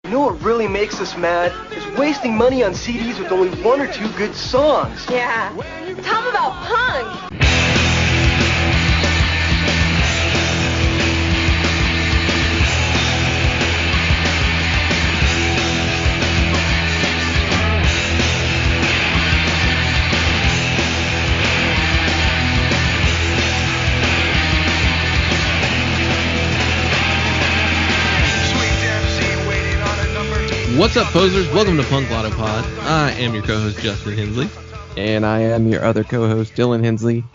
You know what really makes us mad? Is wasting money on CDs with only one or two good songs. Yeah. Tell them about punk. What's up, posers? Welcome to Punk Lotto Pod. I am your co-host, Justin Hensley. And I am your other co-host, Dylan Hensley.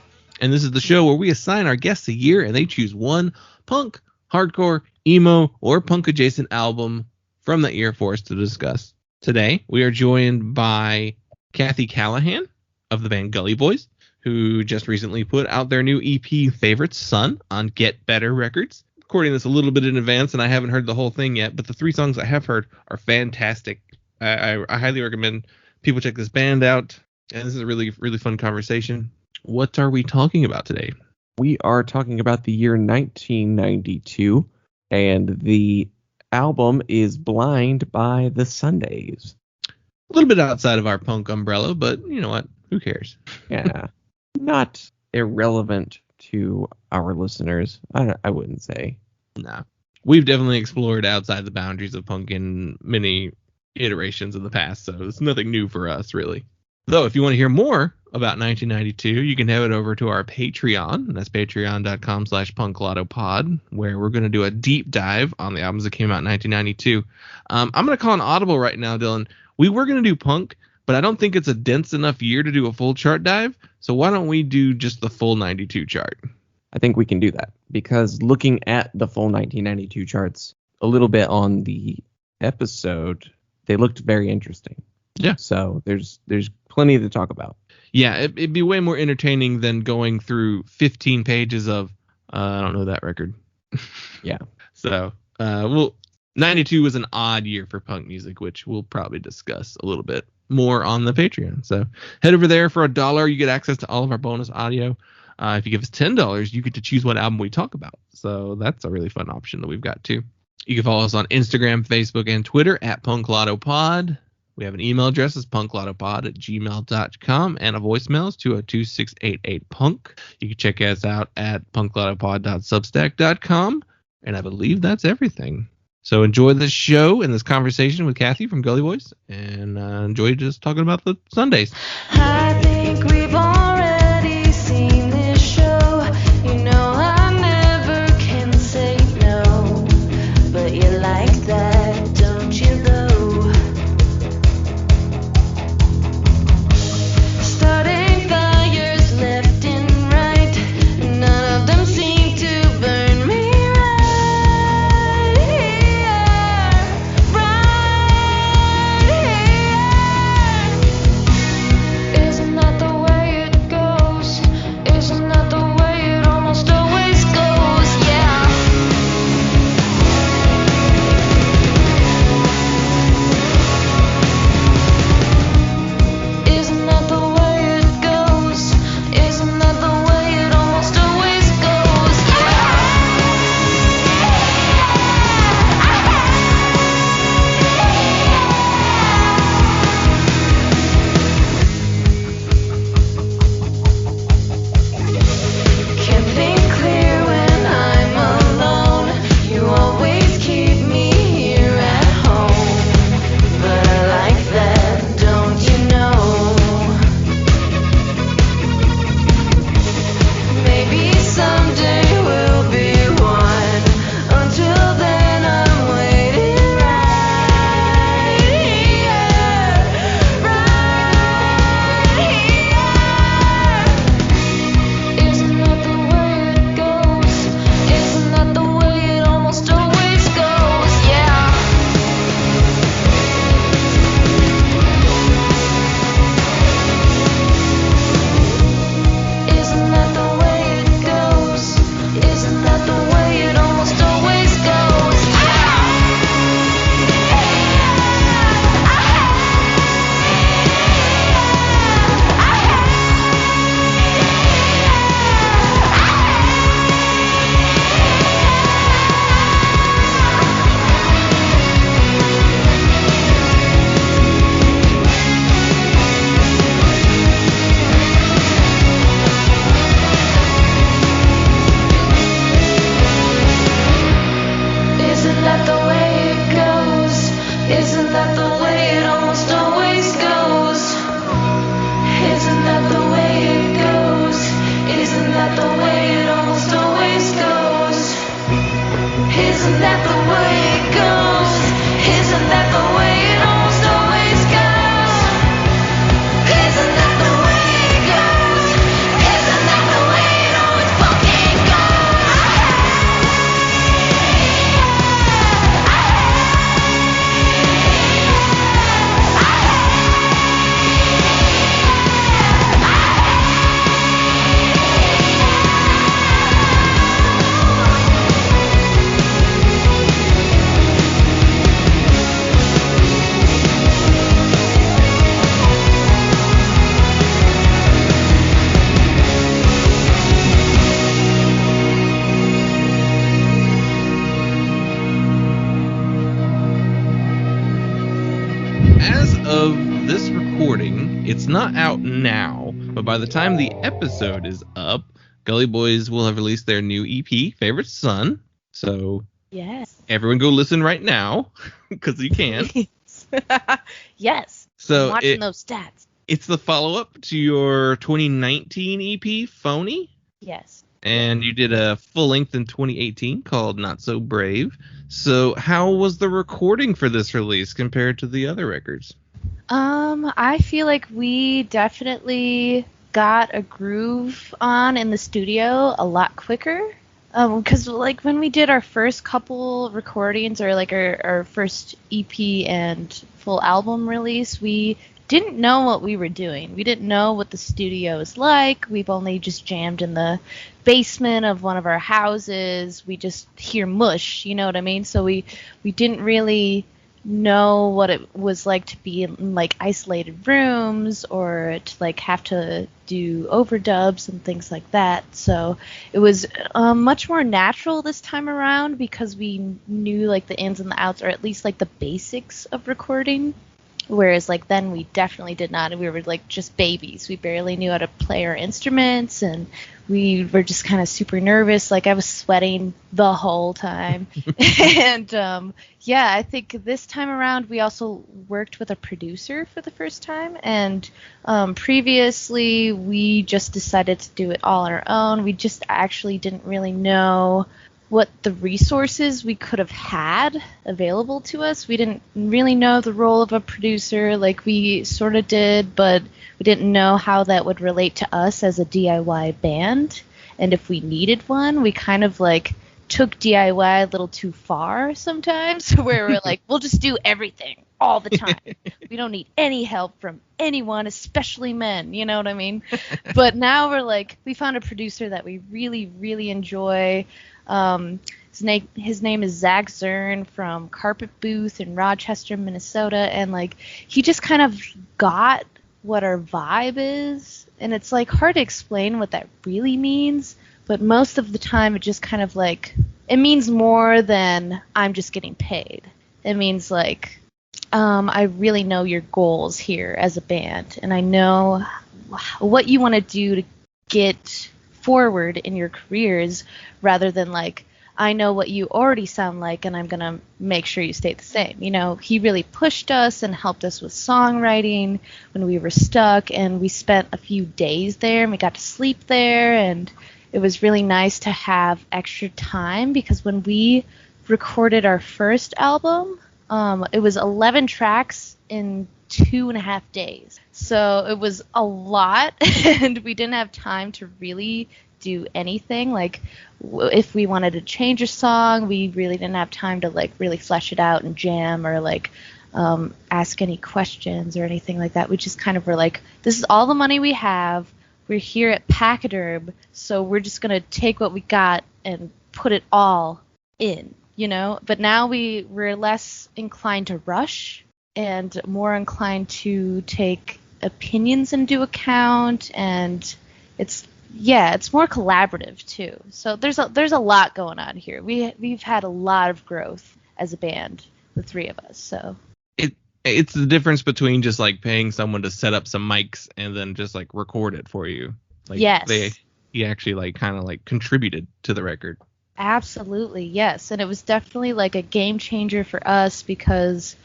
And this is the show where we assign our guests a year and they choose one punk, hardcore, emo, or punk-adjacent album from that year for us to discuss. Today, we are joined by Kathy Callahan of the band Gully Boys, who just recently put out their new EP, Favorite Son, on Get Better Records. Recording this a little bit in advance, and I haven't heard the whole thing yet, but the 3 songs I have heard are fantastic. I highly recommend people check this band out, and this is a really, really fun conversation. What are we talking about today? We are talking about the year 1992, and the album is Blind by the Sundays. A little bit outside of our punk umbrella, but you know what? Who cares? Yeah, not irrelevant to our listeners, I wouldn't say. Nah. We've definitely explored outside the boundaries of punk in many iterations in the past, so it's nothing new for us, really. Though, if you want to hear more about 1992, you can head over to our Patreon, and that's patreon.com/punklotopod, where we're going to do a deep dive on the albums that came out in 1992. I'm going to call an audible right now, Dylan. We were going to do punk, but I don't think it's a dense enough year to do a full chart dive, so why don't we do just the full 92 chart? I think we can do that, because looking at the full 1992 charts a little bit on the episode, they looked very interesting. Yeah. So there's plenty to talk about. Yeah, it'd be way more entertaining than going through 15 pages of, I don't know that record. Yeah. So, 92 was an odd year for punk music, which we'll probably discuss a little bit more on the Patreon. So head over there for $1. You get access to all of our bonus audio. If you give us $10, you get to choose what album we talk about. So that's a really fun option that we've got too. You can follow us on Instagram, Facebook, and Twitter at PunkLottoPod. We have an email address, it's punklotopod@gmail.com, and a voicemail is 202-688-PUNK. You can check us out at punklotopod.substack.com, and I believe that's everything. So enjoy this show and this conversation with Kathy from Gully Boys, and enjoy just talking about the Sundays. I think we've already seen this show. You know I never can say no, but you like that, don't you though? Starting fires left and right, none of them seem to burn me right here, right here. Isn't that as of this recording, it's not out now, but by the time the episode is up, Gully Boys will have released their new EP, Favorite Son. So Yes. everyone go listen right now, because you can. Yes. So I'm watching those stats. it's the follow-up to your 2019 EP, Phony. Yes. And you did a full length in 2018 called Not So Brave. So how was the recording for this release compared to the other records? I feel like we definitely got a groove on in the studio a lot quicker. Because like when we did our first couple recordings or like our first EP and full album release, we didn't know what we were doing. We didn't know what the studio is like. We've only just jammed in the basement of one of our houses. We just hear mush, you know what I mean? So we didn't really know what it was like to be in like isolated rooms or to like have to do overdubs and things like that. So it was much more natural this time around because we knew like the ins and the outs, or at least like the basics of recording. Whereas like then we definitely did not, and we were like just babies. We barely knew how to play our instruments, and we were just kind of super nervous. Like I was sweating the whole time. And yeah, I think this time around we also worked with a producer for the first time, and previously we just decided to do it all on our own. We just actually didn't really know what the resources we could have had available to us. We didn't really know the role of a producer. Like we sort of did, but we didn't know how that would relate to us as a DIY band. And if we needed one, we kind of like took DIY a little too far sometimes, where we're like, we'll just do everything all the time. We don't need any help from anyone, especially men, you know what I mean? But now we're like, we found a producer that we really, really enjoy. His name is Zach Zern from Carpet Booth in Rochester, Minnesota, and like he just kind of got what our vibe is, and it's like hard to explain what that really means, but most of the time it just kind of like it means more than I'm just getting paid. It means like I really know your goals here as a band, and I know what you want to do to get forward in your careers, rather than like I know what you already sound like and I'm gonna make sure you stay the same. You know, he really pushed us and helped us with songwriting when we were stuck, and we spent a few days there and we got to sleep there, and it was really nice to have extra time, because when we recorded our first album, it was 11 tracks in 2.5 days. So it was a lot, and we didn't have time to really do anything. Like if we wanted to change a song, we really didn't have time to like really flesh it out and jam, or like ask any questions or anything like that. We just kind of were like, this is all the money we have. We're here at Pachyderm, so we're just going to take what we got and put it all in, you know? But now we're less inclined to rush and more inclined to take opinions into account, and it's more collaborative too. So there's a lot going on here. We've had a lot of growth as a band, the three of us. So it's the difference between just like paying someone to set up some mics and then just like record it for you. Like yes. He actually like kind of like contributed to the record. Absolutely, yes. And it was definitely like a game changer for us, because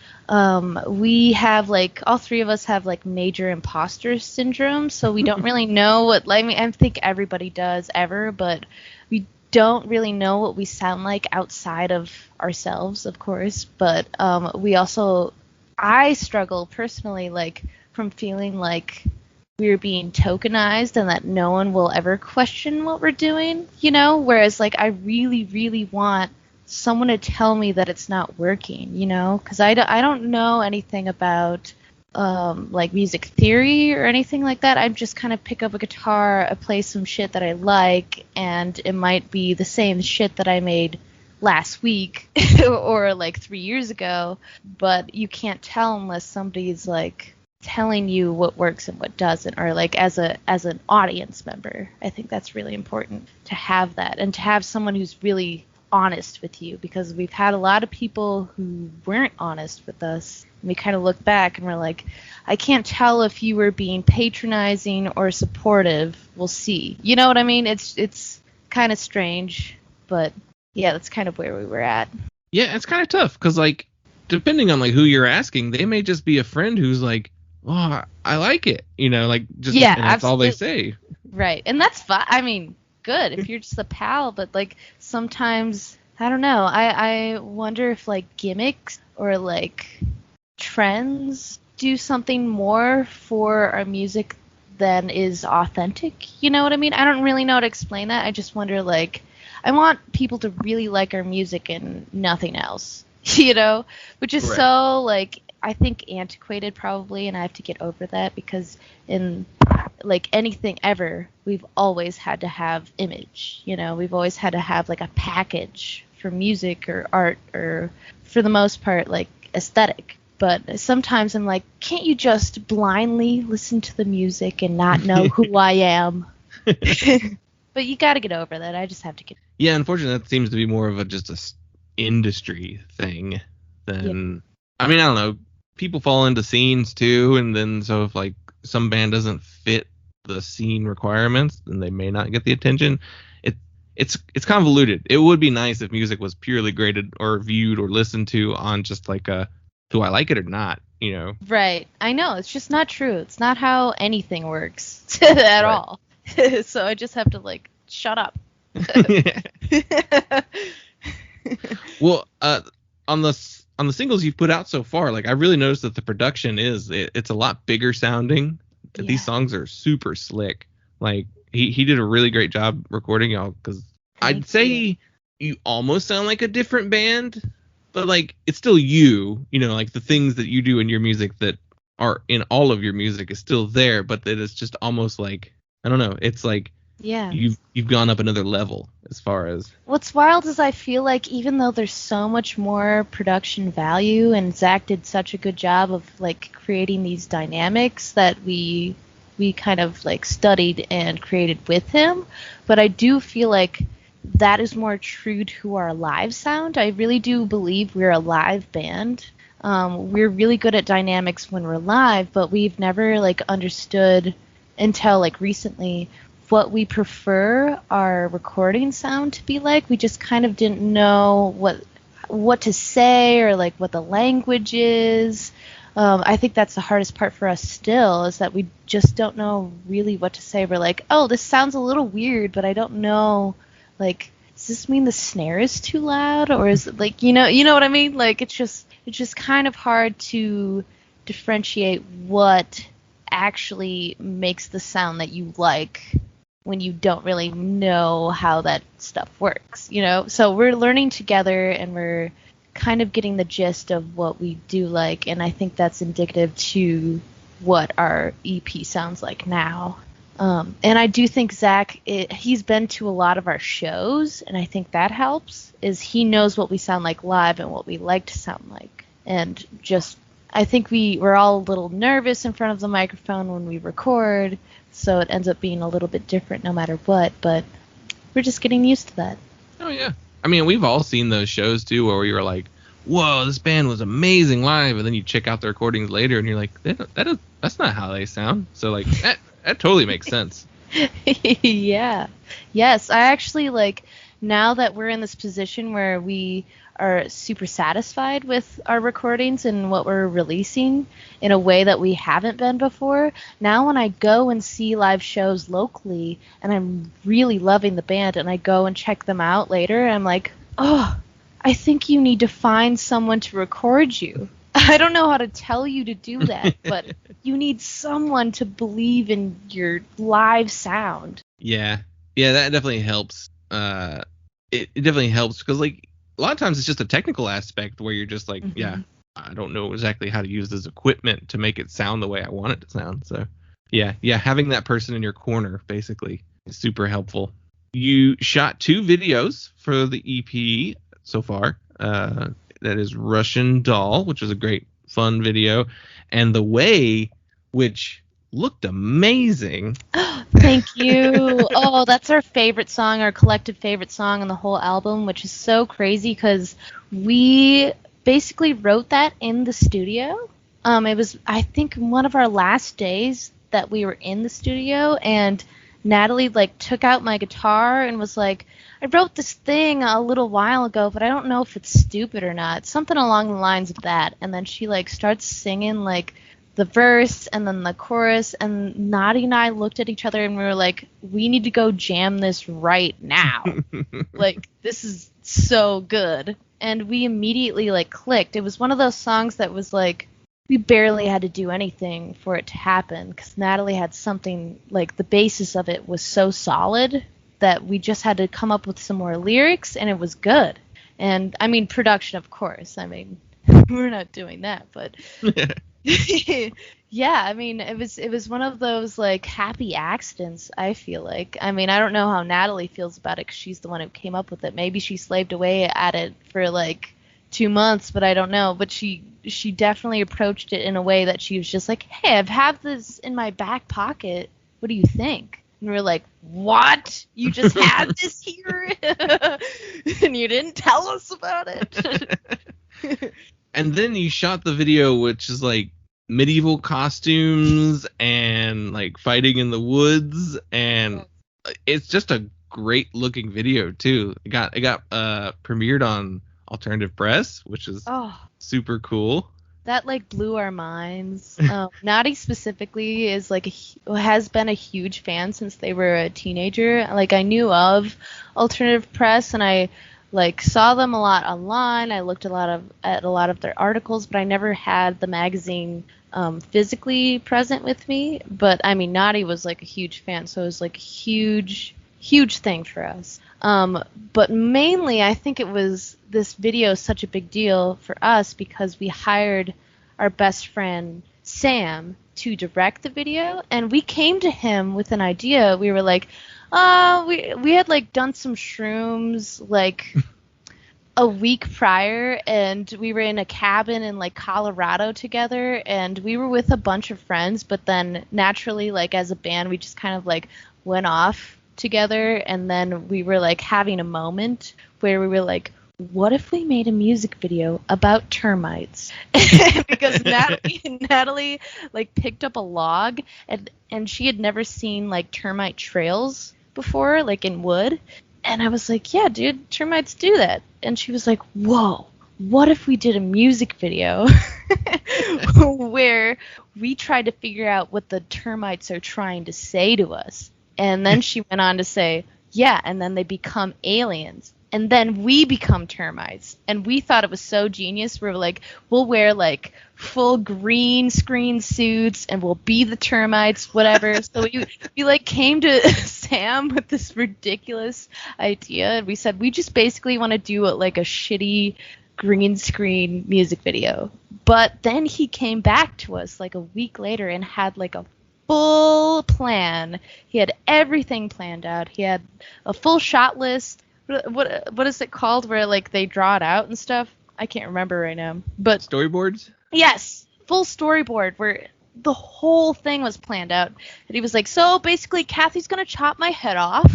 we have like, all three of us have like major imposter syndrome, so we don't really know what, I mean, I think everybody does ever, but we don't really know what we sound like outside of ourselves, of course. But I struggle personally like from feeling like we're being tokenized and that no one will ever question what we're doing, you know? Whereas like I really, really want someone to tell me that it's not working, you know? Because I don't know anything about like music theory or anything like that. I just kind of pick up a guitar, I play some shit that I like, and it might be the same shit that I made last week or like 3 years ago, but you can't tell unless somebody's like telling you what works and what doesn't, or like as an audience member. I think that's really important to have that, and to have someone who's really honest with you, because we've had a lot of people who weren't honest with us. And we kind of look back and we're like, I can't tell if you were being patronizing or supportive. We'll see. You know what I mean? It's kind of strange, but yeah, that's kind of where we were at. Yeah, it's kind of tough because, like, depending on, like, who you're asking, they may just be a friend who's like, oh, I like it. You know, like, just, yeah, and that's absolutely. all they say. Right. And that's fine. I mean, good if you're just a pal, but, like, sometimes, I don't know. I wonder if, like, gimmicks or, like, trends do something more for our music than is authentic. You know what I mean? I don't really know how to explain that. I just wonder, like, I want people to really like our music and nothing else, you know, which is Right. so, like, I think antiquated probably, and I have to get over that because in, like, anything ever, we've always had to have image, you know, we've always had to have, like, a package for music or art or, for the most part, like, aesthetic. But sometimes I'm like, can't you just blindly listen to the music and not know who I am? But you got to get over that. I just have to get. Yeah, unfortunately, that seems to be more of a just a industry thing than. I mean, I don't know. People fall into scenes too, and then so if, like, some band doesn't fit the scene requirements, then they may not get the attention. It's convoluted. It would be nice if music was purely graded or viewed or listened to on just like a, do I like it or not? You know. Right. I know. It's just not true. It's not how anything works at all. So I just have to, like, shut up. Well, on the singles you've put out so far, like, I really noticed that the production it's a lot bigger sounding. Yeah. These songs are super slick. Like, he did a really great job recording y'all, because I'd say you almost sound like a different band, but, like, it's still you know, like, the things that you do in your music that are in all of your music is still there, but that it's just almost like, I don't know, it's like, Yeah. you've gone up another level as far as. What's wild is I feel like even though there's so much more production value and Zach did such a good job of, like, creating these dynamics that we kind of, like, studied and created with him, but I do feel like that is more true to our live sound. I really do believe we're a live band. We're really good at dynamics when we're live, but we've never, like, understood until, like, recently what we prefer our recording sound to be like. We just kind of didn't know what to say or, like, what the language is. I think that's the hardest part for us still, is that we just don't know really what to say. We're like, oh, this sounds a little weird, but I don't know, like, does this mean the snare is too loud, or is it, like, you know what I mean? Like, it's just kind of hard to differentiate what actually makes the sound that you like when you don't really know how that stuff works, you know? So we're learning together, and we're kind of getting the gist of what we do like, and I think that's indicative to what our EP sounds like now. And I do think Zach, he's been to a lot of our shows, and I think that helps, is he knows what we sound like live and what we like to sound like. And just, I think we're all a little nervous in front of the microphone when we record, so it ends up being a little bit different no matter what, but we're just getting used to that. Oh, yeah. I mean, we've all seen those shows, too, where you were like, whoa, this band was amazing live, and then you check out the recordings later, and you're like, that's not how they sound. So, like, that totally makes sense. Yeah. Yes, I actually, like, now that we're in this position where we are super satisfied with our recordings and what we're releasing in a way that we haven't been before, now when I go and see live shows locally and I'm really loving the band and I go and check them out later, I'm like, oh, I think you need to find someone to record you. I don't know how to tell you to do that, but you need someone to believe in your live sound. Yeah, that definitely helps. It definitely helps because, like, a lot of times it's just a technical aspect where you're just like, yeah, I don't know exactly how to use this equipment to make it sound the way I want it to sound. So, yeah, having that person in your corner basically is super helpful. You shot 2 videos for the EP so far. That is Russian Doll, which was a great, fun video, and The Way, which looked amazing. Thank you. Oh, that's our favorite song, our collective favorite song on the whole album, which is so crazy because we basically wrote that in the studio. It was, I think, one of our last days that we were in the studio, and Natalie took out my guitar and was like, I wrote this thing a little while ago, but I don't know if it's stupid or not. Something along the lines of that. And then she starts singing the verse and then the chorus, and Nadi and I looked at each other and we were like, we need to go jam this right now. This is so good. And we immediately clicked. It was one of those songs that was we barely had to do anything for it to happen, because Natalie had something, the basis of it was so solid that we just had to come up with some more lyrics, and it was good. And, I mean, production, of course. I mean, we're not doing that, but... Yeah, I mean, it was one of those, happy accidents, I feel like. I mean, I don't know how Natalie feels about it, because she's the one who came up with it. Maybe she slaved away at it for, 2 months, but I don't know. But she definitely approached it in a way that she was just like, hey, I've had this in my back pocket. What do you think? And we're like, what? You just had this here? And you didn't tell us about it? And then you shot the video, which is medieval costumes and fighting in the woods, and it's just a great looking video too. It got premiered on Alternative Press, which is super cool. That blew our minds. Nadi specifically is has been a huge fan since they were a teenager. I knew of Alternative Press, and I saw them a lot online. I looked at a lot of their articles, but I never had the magazine physically present with me. But I mean, Nadi was a huge fan, so it was a huge thing for us. But mainly, I think it was this video is such a big deal for us because we hired our best friend Sam to direct the video, and we came to him with an idea. We were like, we had done some shrooms a week prior, and we were in a cabin in Colorado together, and we were with a bunch of friends, but then naturally as a band we just kind of went off together, and then we were having a moment where we were what if we made a music video about termites? Because Natalie picked up a log, and she had never seen termite trails before, in wood. And I was like, yeah, dude, termites do that. And she was like, whoa, what if we did a music video where we tried to figure out what the termites are trying to say to us? And then she went on to say, yeah, and then they become aliens. And then we become termites. And we thought it was so genius. We were like, we'll wear full green screen suits and we'll be the termites, whatever. So we came to Sam with this ridiculous idea. And we said, we just basically want to do a shitty green screen music video. But then he came back to us a week later and had a full plan. He had everything planned out. He had a full shot list. What is it called where they draw it out and stuff? I can't remember right now. But storyboards? Yes, full storyboard where the whole thing was planned out. And he was like, so basically Kathy's going to chop my head off.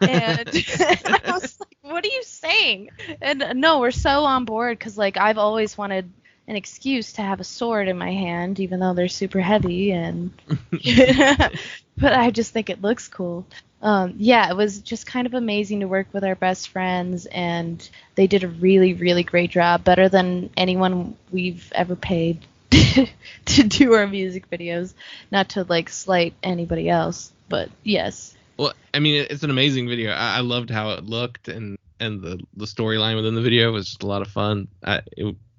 And I was like, what are you saying? And no, we're so on board because I've always wanted an excuse to have a sword in my hand, even though they're super heavy, and but I just think it looks cool. Yeah, it was just kind of amazing to work with our best friends, and they did a really, really great job, better than anyone we've ever paid to do our music videos. Not to slight anybody else, but yes. Well, I mean, it's an amazing video. I loved how it looked, and the storyline within the video was just a lot of fun.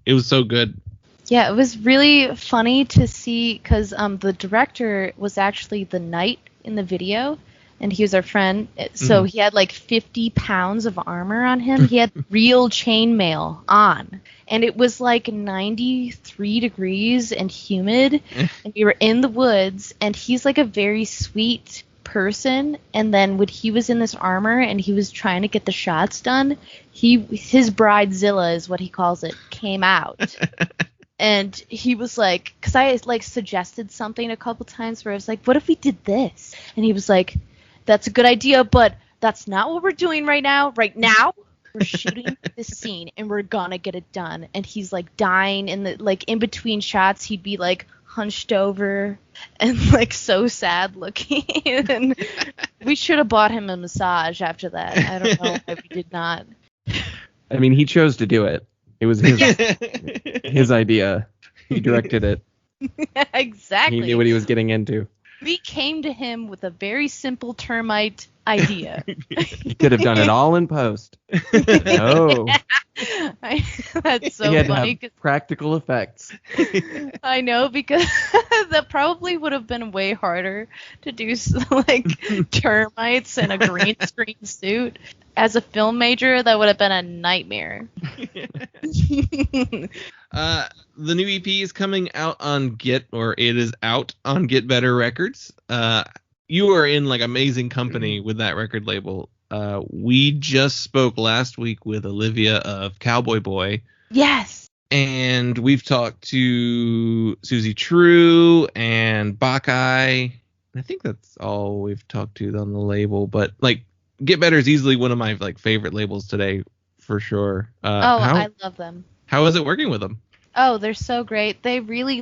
It was so good. Yeah, it was really funny to see because the director was actually the knight in the video, and he was our friend. So he had 50 pounds of armor on him. He had real chainmail on, and it was 93 degrees and humid, and we were in the woods, and he's a very sweet person, and then when he was in this armor and he was trying to get the shots done, his bridezilla is what he calls it, came out. And he was like, because I like suggested something a couple times where I was like, what if we did this? And he was like, that's a good idea, but that's not what we're doing right now. Right now, we're shooting this scene and we're gonna get it done. And he's like dying, and in between shots, he'd be like hunched over and like so sad looking. And we should have bought him a massage after that. I don't know why we did not. I mean, he chose to do it. It was his idea. He directed it. Exactly. He knew what he was getting into. We came to him with a very simple termite idea. He could have done it all in post. No. That's so he had funny. To have practical effects. I know, because that probably would have been way harder to do like termites in a green screen suit. As a film major, that would have been a nightmare. The new EP is coming out on Get Better Records. You are in like amazing company with that record label. We just spoke last week with Olivia of Cowboy Boy. Yes. And we've talked to Susie True and Bacai. I think that's all we've talked to on the label. But like, Get Better is easily one of my like favorite labels today, for sure. I love them. How is it working with them? Oh, they're so great. They really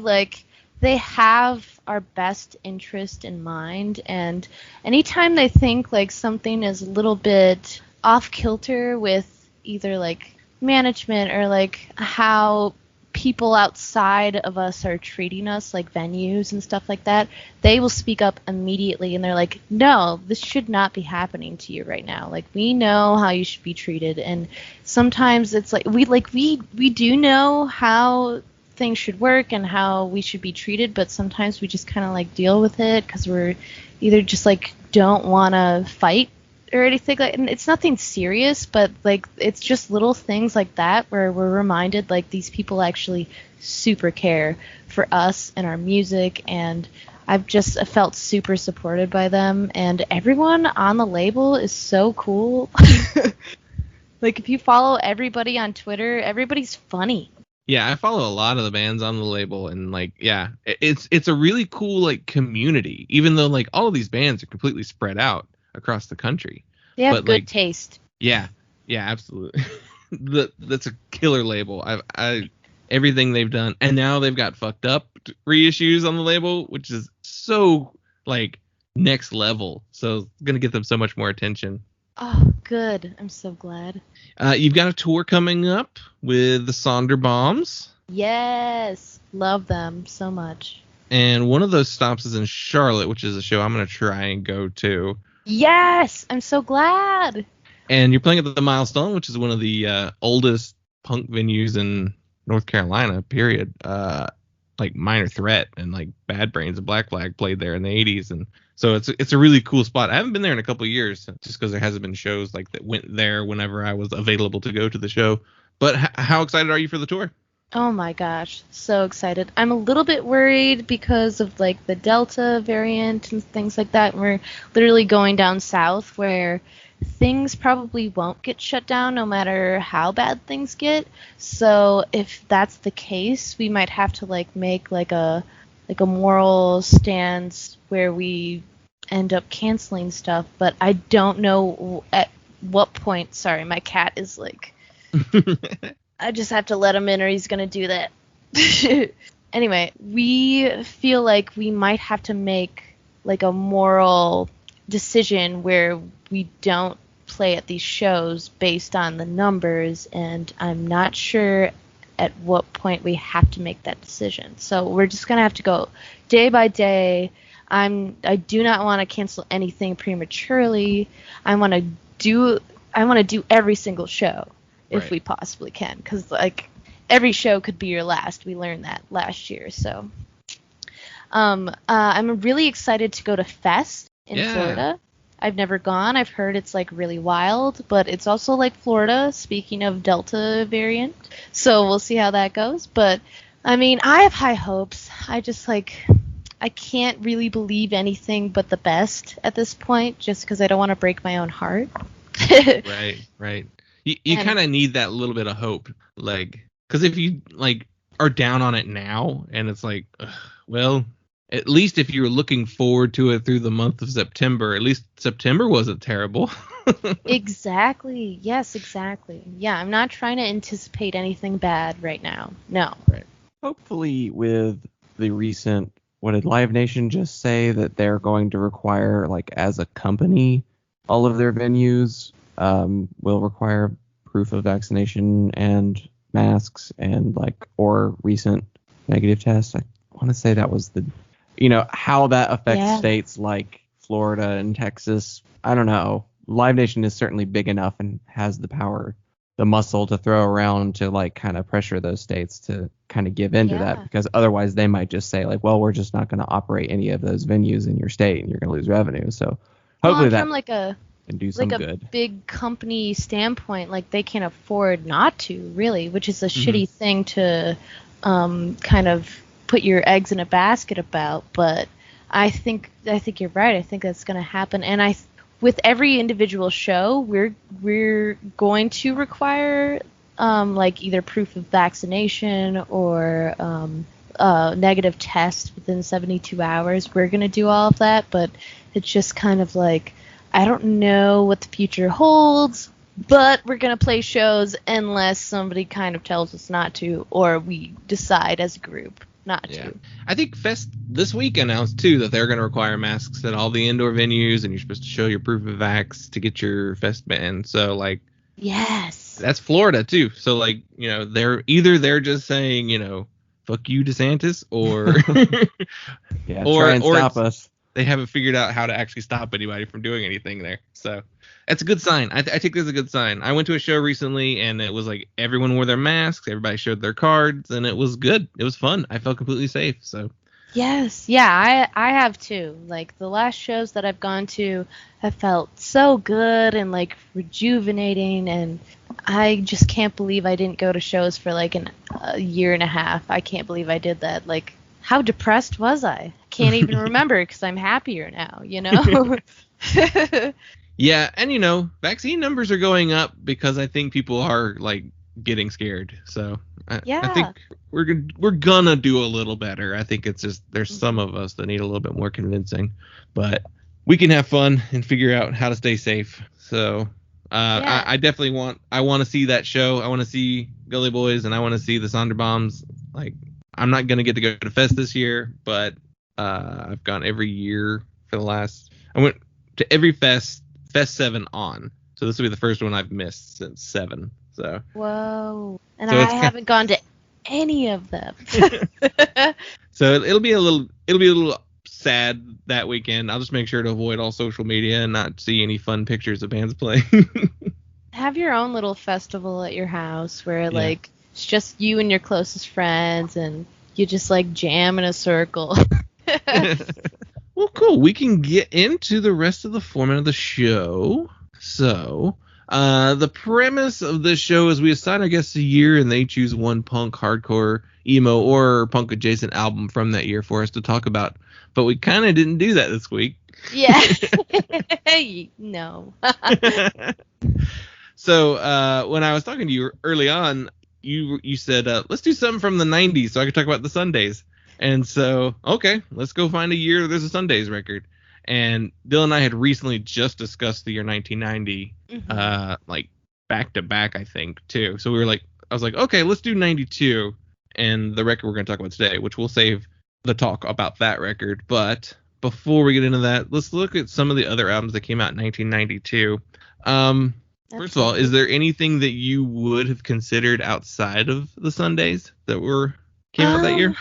they have our best interest in mind, and anytime they think like something is a little bit off kilter with either like management or like how people outside of us are treating us, like venues and stuff like that, they will speak up immediately, and they're like, no, this should not be happening to you right now. Like, we know how you should be treated. And sometimes it's like we do know how things should work and how we should be treated, but sometimes we just kind of like deal with it because we're either just like don't want to fight or anything like. And it's nothing serious, but like it's just little things like that where we're reminded like these people actually super care for us and our music, and I've just felt super supported by them, and everyone on the label is so cool. Like, if you follow everybody on Twitter, everybody's funny. Yeah, I follow a lot of the bands on the label, and like, yeah, it's a really cool like community, even though like all of these bands are completely spread out across the country. They have but, good like, taste. Yeah, absolutely. That's a killer label. I everything they've done, and now they've got Fucked Up reissues on the label, which is so like next level. So it's gonna get them so much more attention. Oh, good. I'm so glad. You've got a tour coming up with the Sonderbombs. Yes. Love them so much. And one of those stops is in Charlotte, which is a show I'm going to try and go to. Yes. I'm so glad. And you're playing at the Milestone, which is one of the oldest punk venues in North Carolina, period. Like Minor Threat and like Bad Brains and Black Flag played there in the 80s. And so it's a really cool spot. I haven't been there in a couple of years just because there hasn't been shows like that went there whenever I was available to go to the show. But how excited are you for the tour? Oh my gosh, so excited. I'm a little bit worried because of like the Delta variant and things like that. We're literally going down south where things probably won't get shut down no matter how bad things get. So if that's the case, we might have to like make like a moral stance where we end up canceling stuff, but I don't know at what point. Sorry, my cat is like I just have to let him in or he's going to do that. Anyway, we feel like we might have to make like a moral decision where we don't play at these shows based on the numbers, and I'm not sure at what point we have to make that decision. So we're just going to have to go day by day. I do not want to cancel anything prematurely. I want to do every single show if we possibly can, because like every show could be your last. We learned that last year. So I'm really excited to go to Fest in Florida. I've never gone. I've heard it's like really wild, but it's also like Florida, speaking of Delta variant. So we'll see how that goes. But I mean, I have high hopes. I just like, I can't really believe anything but the best at this point, just because I don't want to break my own heart. Right. You kind of need that little bit of hope, like, because if you like are down on it now, and it's like, ugh, well, at least if you're looking forward to it through the month of September, at least September wasn't terrible. Exactly. Yes, exactly. Yeah, I'm not trying to anticipate anything bad right now. No. Right. Hopefully with the recent, what did Live Nation just say, that they're going to require, like, as a company, all of their venues will require proof of vaccination and masks and, like, or recent negative tests. I want to say that was the, how that affects states like Florida and Texas. I don't know. Live Nation is certainly big enough and has the power, the muscle to throw around to, like, kind of pressure those states to kind of give into that, because otherwise they might just say, like, well, we're just not going to operate any of those venues in your state and you're going to lose revenue. So hopefully that can do some good. Big company standpoint, like, they can't afford not to, really, which is a shitty thing to kind of put your eggs in a basket about. But I think you're right. I think that's going to happen. And with every individual show, we're going to require like either proof of vaccination or negative test within 72 hours. We're going to do all of that, but it's just kind of like, I don't know what the future holds, but we're going to play shows unless somebody kind of tells us not to, or we decide as a group not to. I think Fest this week announced too that they're going to require masks at all the indoor venues, and you're supposed to show your proof of vax to get your Fest ban. So, like, yes, that's Florida too. So, like, they're just saying, fuck you, DeSantis, or try and stop us. They haven't figured out how to actually stop anybody from doing anything there. So that's a good sign. I think that's a good sign. I went to a show recently, and it was like everyone wore their masks, everybody showed their cards, and it was good. It was fun. I felt completely safe. So yes, yeah, I have too. Like, the last shows that I've gone to have felt so good and, like, rejuvenating, and I just can't believe I didn't go to shows for like a year and a half. I can't believe I did that. Like, how depressed was I? Can't even remember, because I'm happier now, Yeah, and vaccine numbers are going up because I think people are, like, getting scared. So I think we're gonna do a little better. I think it's just there's some of us that need a little bit more convincing, but we can have fun and figure out how to stay safe. So I definitely want to see that show. I want to see Gully Boys, and I want to see the Sonderbombs. Like, I'm not gonna get to go to Fest this year, but I've gone every year for the last. I went to every Fest 7 on. So this will be the first one I've missed since 7. So. Whoa! And so I haven't gone to any of them. So it'll be a little sad that weekend. I'll just make sure to avoid all social media and not see any fun pictures of bands playing. Have your own little festival at your house where like it's just you and your closest friends, and you just, like, jam in a circle. Well, cool. We can get into the rest of the format of the show. So, the premise of this show is we assign our guests a year, and they choose one punk, hardcore, emo, or punk adjacent album from that year for us to talk about. But we kind of didn't do that this week. Yeah. No. So, when I was talking to you early on, you said, let's do something from the 90s so I could talk about the Sundays. And so, okay, let's go find a year there's a Sundays record. And Dylan and I had recently just discussed the year 1990, like, back to back, I think, too. So I was like, okay, let's do 92 and the record we're going to talk about today, which we'll save the talk about that record. But before we get into that, let's look at some of the other albums that came out in 1992. First of all, is there anything that you would have considered outside of the Sundays that came out that year?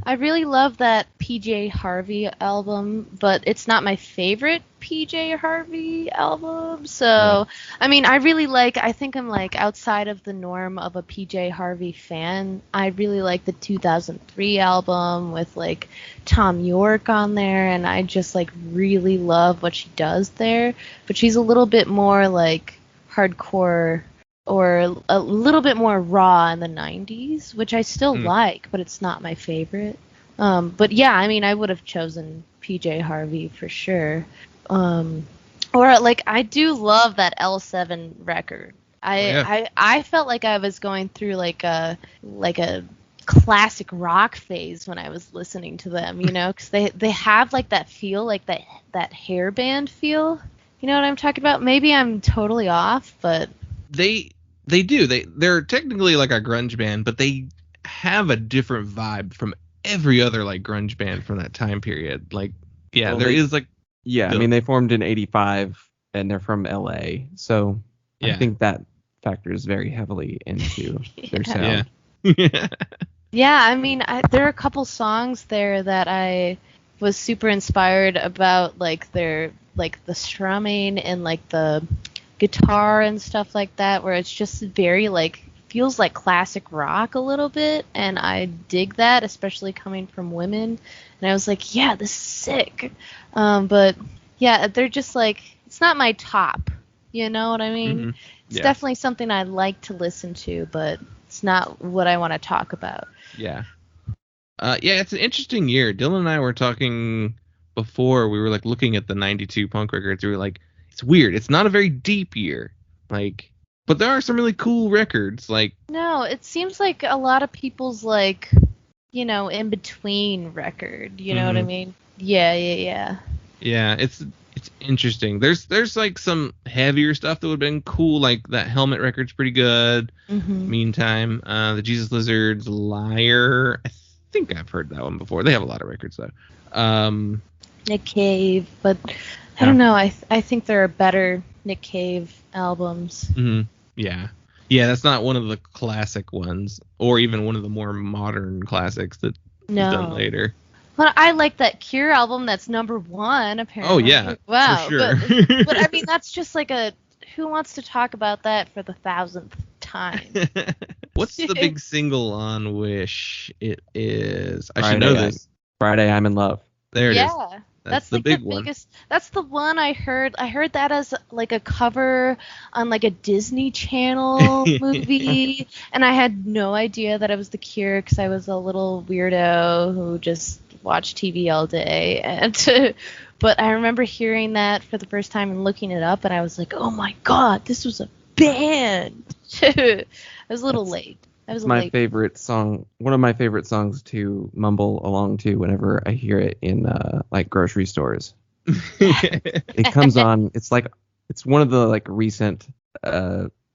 I really love that PJ Harvey album, but it's not my favorite PJ Harvey album. So, I mean, I think I'm, like, outside of the norm of a PJ Harvey fan. I really like the 2003 album with, like, Tom York on there, and I just, like, really love what she does there. But she's a little bit more, like, hardcore or a little bit more raw in the 90s, which I still like, but it's not my favorite. But yeah, I mean, I would have chosen PJ Harvey for sure. Or, like, I do love that L7 record. I felt like I was going through like a classic rock phase when I was listening to them, you know, because they have like that feel, like that hair band feel. You know what I'm talking about? Maybe I'm totally off, but They do. They're technically like a grunge band, but they have a different vibe from every other like grunge band from that time period. Like, yeah, Well, there is like, Yeah, I mean, they formed in 85, and they're from LA, so I Yeah. think that factors very heavily into their sound. yeah. yeah, I mean, there are a couple songs there that I was super inspired about, like the strumming and like the guitar and stuff like that, where it's just very like feels like classic rock a little bit, and I dig that, especially coming from women. And I was like, yeah, this is sick. But yeah, they're just like, it's not my top. You know what I mean? Mhm. It's Yeah. definitely something I like to listen to, but it's not what I want to talk about. Yeah. Yeah, it's an interesting year. Dylan and I were talking before. We were like looking at the 92 punk records. We were like, it's weird. It's not a very deep year. Like, but there are some really cool records. Like, No, it seems like a lot of people's like, you know, in between record. You know what I Mhm. mean? Yeah. yeah, it's interesting. There's like some heavier stuff that would have been cool. Like that Helmet record's pretty good. Mm-hmm. Meantime, the Jesus Lizards, Liar. I think I've heard that one before. They have a lot of records though. Nick Cave, but I Yeah. don't know. I think there are better Nick Cave albums. Yeah. Yeah, that's not one of the classic ones, or even one of the more modern classics that was done No. later. Well, I like that Cure album that's #1 apparently. Oh yeah, Wow. for sure. But I mean, that's just like who wants to talk about that for the 1000th time? What's the big single on Wish? It is. I should Friday, know this. Friday, I'm in Love. There it is. Yeah. That's the like big the one. biggest. That's the one I heard. I heard that as like a cover on like a Disney Channel movie, and I had no idea that it was The Cure because I was a little weirdo who just watched TV all day. And but I remember hearing that for the first time and looking it up, and I was like, oh my god, this was a band. I was a little late. I was My late. favorite song, one of my favorite songs to mumble along to whenever I hear it in like grocery stores. It comes on. It's one of the like recent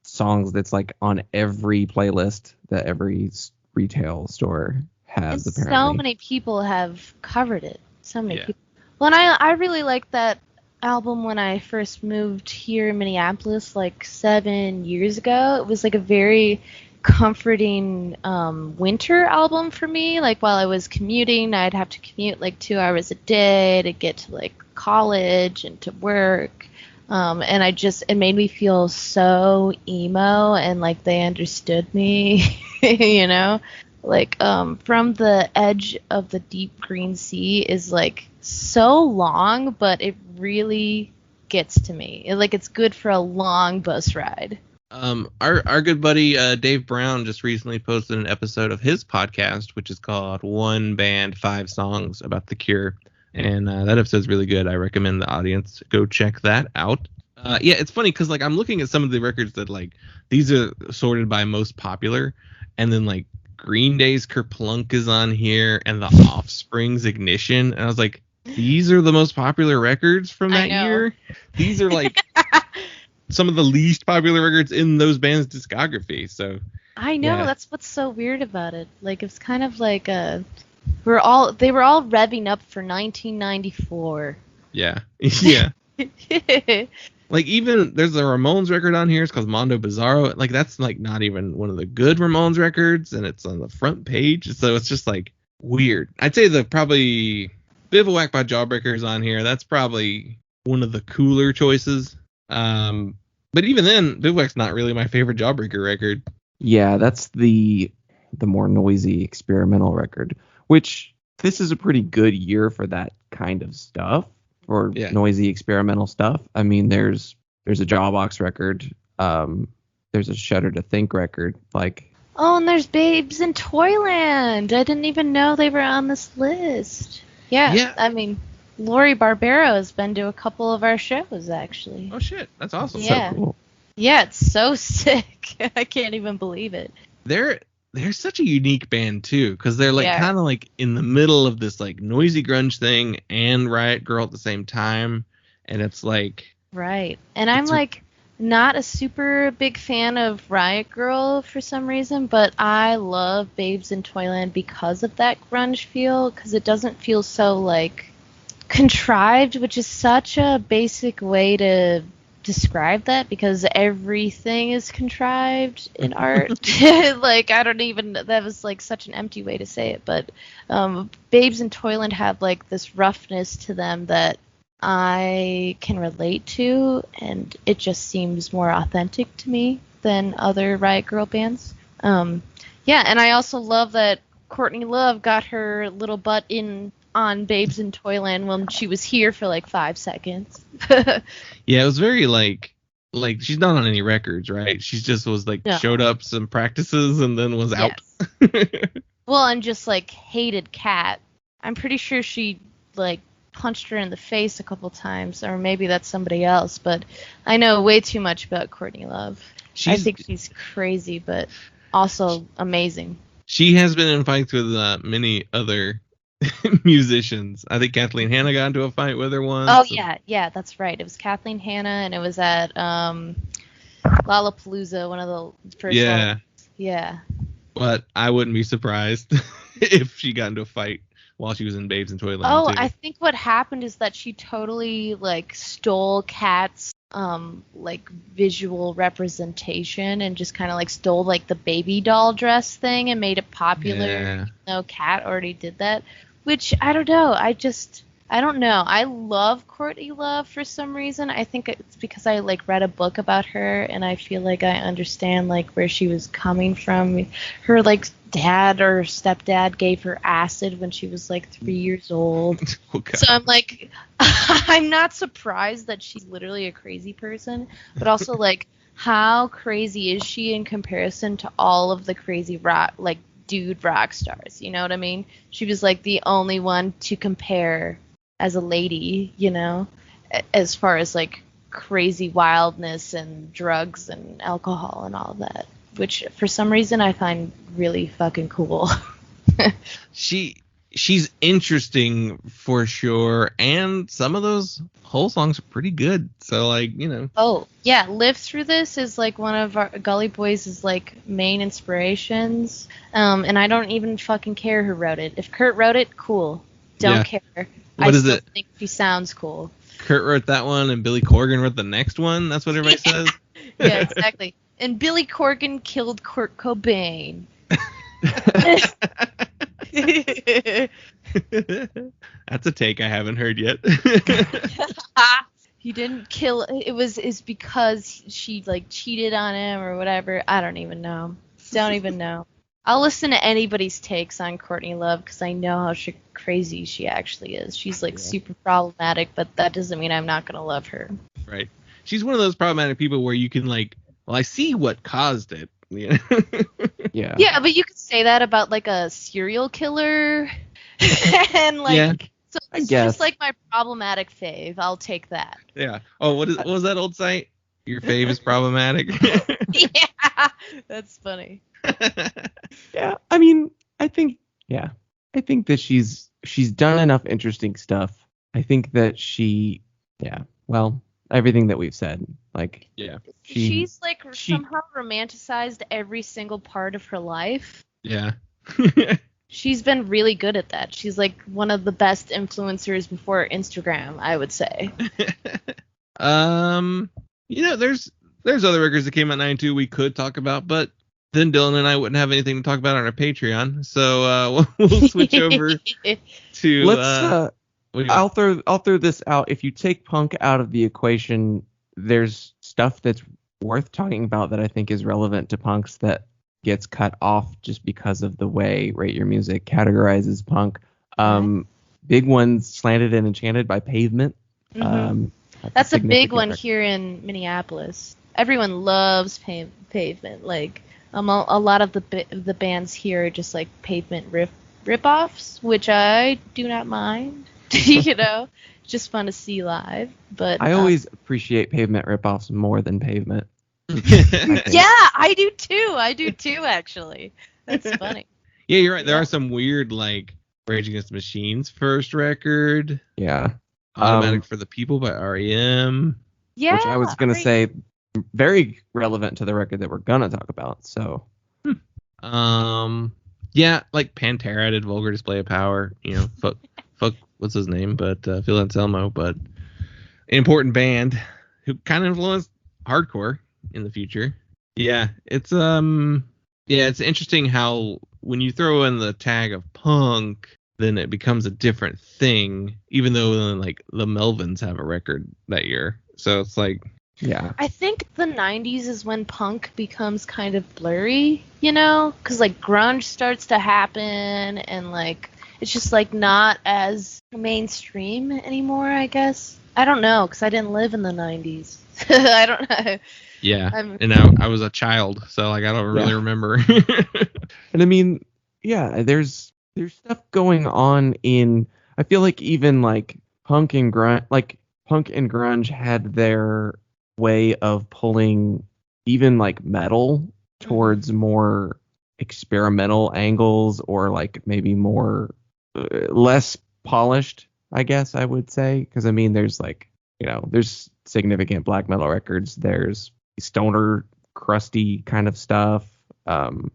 songs that's like on every playlist that every retail store has. And Apparently, so many people have covered it. So many Yeah. people. Well, and I really liked that album when I first moved here in Minneapolis like 7 years ago. It was like a very comforting winter album for me. Like while I was commuting, I'd have to commute like 2 hours a day to get to like college and to work. And it made me feel so emo, and like they understood me, you know? Like From the Edge of the Deep Green Sea is like so long, but it really gets to me. It's good for a long bus ride. Our good buddy Dave Brown just recently posted an episode of his podcast, which is called One Band, 5 Songs, about The Cure. And that episode's really good. I recommend the audience go check that out. Yeah, it's funny because like I'm looking at some of the records that like these are sorted by most popular, and then like Green Day's Kerplunk is on here, and The Offspring's Ignition, and I was like, these are the most popular records from I that know. year. These are like some of the least popular records in those bands' discography. So I know, Yeah. that's what's so weird about it. Like it's kind of like they were all revving up for 1994. yeah, yeah. Like even there's a Ramones record on here. It's called Mondo Bizarro. Like that's like not even one of the good Ramones records, and it's on the front page. So it's just like weird. I'd say the probably Bivouac by Jawbreaker is on here. That's probably one of the cooler choices. But even then, Bivouac's not really my favorite Jawbreaker record. yeah, that's the more noisy experimental record. Which this is a pretty good year for that kind of stuff. For Yeah. noisy experimental stuff. I mean, there's a Jawbox record. There's a Shudder to Think record. Like, Oh, and there's Babes in Toyland. I didn't even know they were on this list. Yeah. Yeah. I mean, Lori Barbero has been to a couple of our shows, actually. Oh shit, that's awesome. Yeah. so cool. Yeah, it's so sick. I can't even believe it. There they're such a unique band too, because they're like Yeah. kind of like in the middle of this like noisy grunge thing and Riot Girl at the same time, and it's like Right. And I'm It's- like not a super big fan of Riot Girl for some reason, but I love Babes in Toyland because of that grunge feel, because it doesn't feel so like contrived, which is such a basic way to describe that, because everything is contrived in art. Like I don't even, that was like such an empty way to say it, but Babes in Toyland have like this roughness to them that I can relate to, and it just seems more authentic to me than other Riot Girl bands. Yeah, and I also love that Courtney Love got her little butt in on Babes in Toyland when she was here for like 5 seconds. yeah, it was very like she's not on any records, right? She just was like No. showed up some practices and then was out. Well, and just like hated Kat. I'm pretty sure she like punched her in the face a couple times, or maybe that's somebody else, but I know way too much about Courtney Love. I think she's crazy, but also amazing. She has been in fights with many other musicians. I think Kathleen Hanna got into a fight with her once. Oh, yeah, that's right. It was Kathleen Hanna, and it was at Lollapalooza, one of the first Yeah. ones. Yeah. But I wouldn't be surprised if she got into a fight while she was in Babes in Toyland. Oh, too. I think what happened is that she totally like stole Kat's like visual representation and just kind of like stole like the baby doll dress thing and made it popular. Yeah. Even though Kat already did that, which I don't know. I don't know. I love Courtney Love for some reason. I think it's because I like read a book about her and I feel like I understand like where she was coming from. Her like dad or stepdad gave her acid when she was like 3 years old. Oh, God. So I'm like, I'm not surprised that she's literally a crazy person, but also like, how crazy is she in comparison to all of the crazy rock, like dude rock stars? You know what I mean? She was like the only one to compare as a lady, you know, as far as like crazy wildness and drugs and alcohol and all that, which for some reason I find really fucking cool. She's interesting for sure, and some of those whole songs are pretty good. So like, you know. Oh, yeah, Live Through This is like one of our Gully Boys' like main inspirations. And I don't even fucking care who wrote it. If Kurt wrote it, cool. Don't care. What is still it? think she sounds cool. Kurt wrote that one and Billy Corgan wrote the next one. That's what everybody says. Yeah, exactly. And Billy Corgan killed Kurt Cobain. That's a take I haven't heard yet. He didn't kill. It's because she like cheated on him or whatever. I don't even know. Don't even know. I'll listen to anybody's takes on Courtney Love because I know how crazy she actually is. She's like super problematic, but that doesn't mean I'm not gonna love her. Right. She's one of those problematic people where you can like, well, I see what caused it. Yeah. Yeah. Yeah, but you could say that about like a serial killer, and like, Yeah. so I it's guess. just like my problematic fave. I'll take that. Yeah. Oh, what was that old site? Your fave is problematic. Yeah, that's funny. Yeah, I mean, I think that she's done enough interesting stuff. I think that everything that we've said, like, Yeah. She's like somehow romanticized every single part of her life. Yeah. She's been really good at that. She's like one of the best influencers before Instagram, I would say. You know, there's other records that came out in 92 we could talk about, but then Dylan and I wouldn't have anything to talk about on our Patreon, so we'll switch over to. let's. What do you got? I'll throw this out. If you take punk out of the equation, there's stuff that's worth talking about that I think is relevant to punks that gets cut off just because of the way Rate Your Music categorizes punk. Big ones, Slanted and Enchanted by Pavement. Mm-hmm. That's a big significant one record. here in Minneapolis. Everyone loves Pavement. Like a lot of the bands here are just like Pavement rip-offs, which I do not mind. You know, it's just fun to see live. But I always appreciate Pavement ripoffs more than Pavement. yeah, I do too. Actually, That's funny. Yeah, you're right. There Yeah. are some weird, like, Rage Against the Machine's first record, Yeah. Automatic for the People by REM. Yeah. Which I was going to right. say very relevant to the record that we're going to talk about. So, Yeah, like Pantera did Vulgar Display of Power. You know, fuck, what's his name? But Phil Anselmo, but an important band who kind of influenced hardcore in the future. Yeah, it's interesting how when you throw in the tag of punk, then it becomes a different thing. Even though like the Melvins have a record that year, so it's like. yeah. I think the 90s is when punk becomes kind of blurry, you know? Because, like, grunge starts to happen, and, like, it's just, like, not as mainstream anymore, I guess. I don't know, because I didn't live in the 90s. I don't know. Yeah, I'm- and I was a child, so, like, I don't really remember. And I mean, yeah, there's stuff going on in, I feel like even like punk and grunge had their way of pulling even like metal towards more experimental angles, or like maybe more less polished, I guess I would say, because I mean there's like, you know, there's significant black metal records, there's stoner crusty kind of stuff, and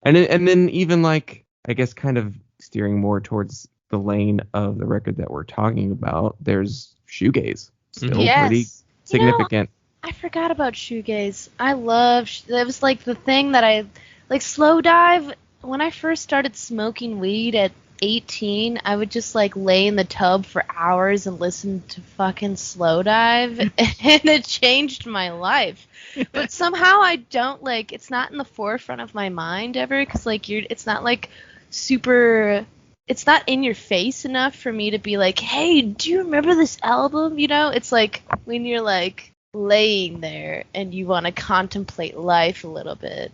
then even like, I guess, kind of steering more towards the lane of the record that we're talking about, there's shoegaze still Yes. pretty significant. I forgot about shoegaze. I love that was like the thing that I like. Slow dive. When I first started smoking weed at 18, I would just like lay in the tub for hours and listen to fucking Slow Dive, and it changed my life. But somehow I don't like. It's not in the forefront of my mind ever, because like it's not like super. It's not in your face enough for me to be like, hey, do you remember this album? You know, it's like when you're like laying there and you want to contemplate life a little bit.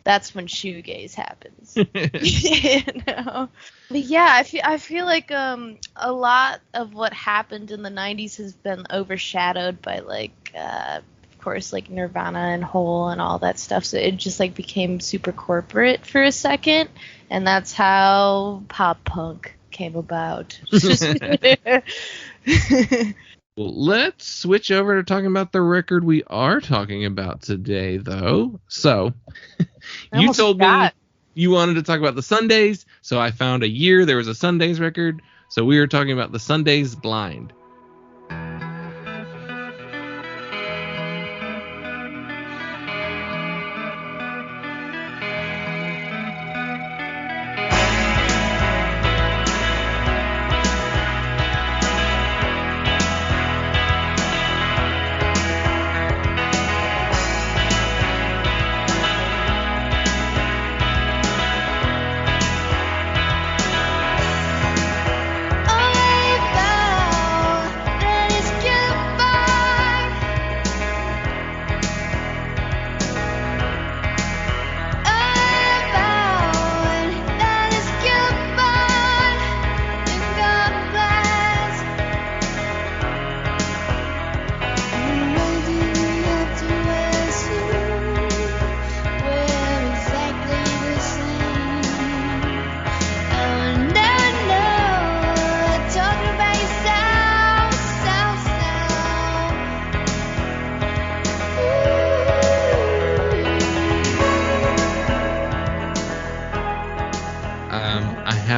That's when shoegaze happens. You know? But yeah, I feel like a lot of what happened in the 90s has been overshadowed by like of course like Nirvana and Hole and all that stuff. So it just like became super corporate for a second, and that's how pop punk came about. Well, let's switch over to talking about the record we are talking about today, though. So, you told me you wanted to talk about the Sundays, so I found a year there was a Sundays record. So we are talking about the Sundays Blind.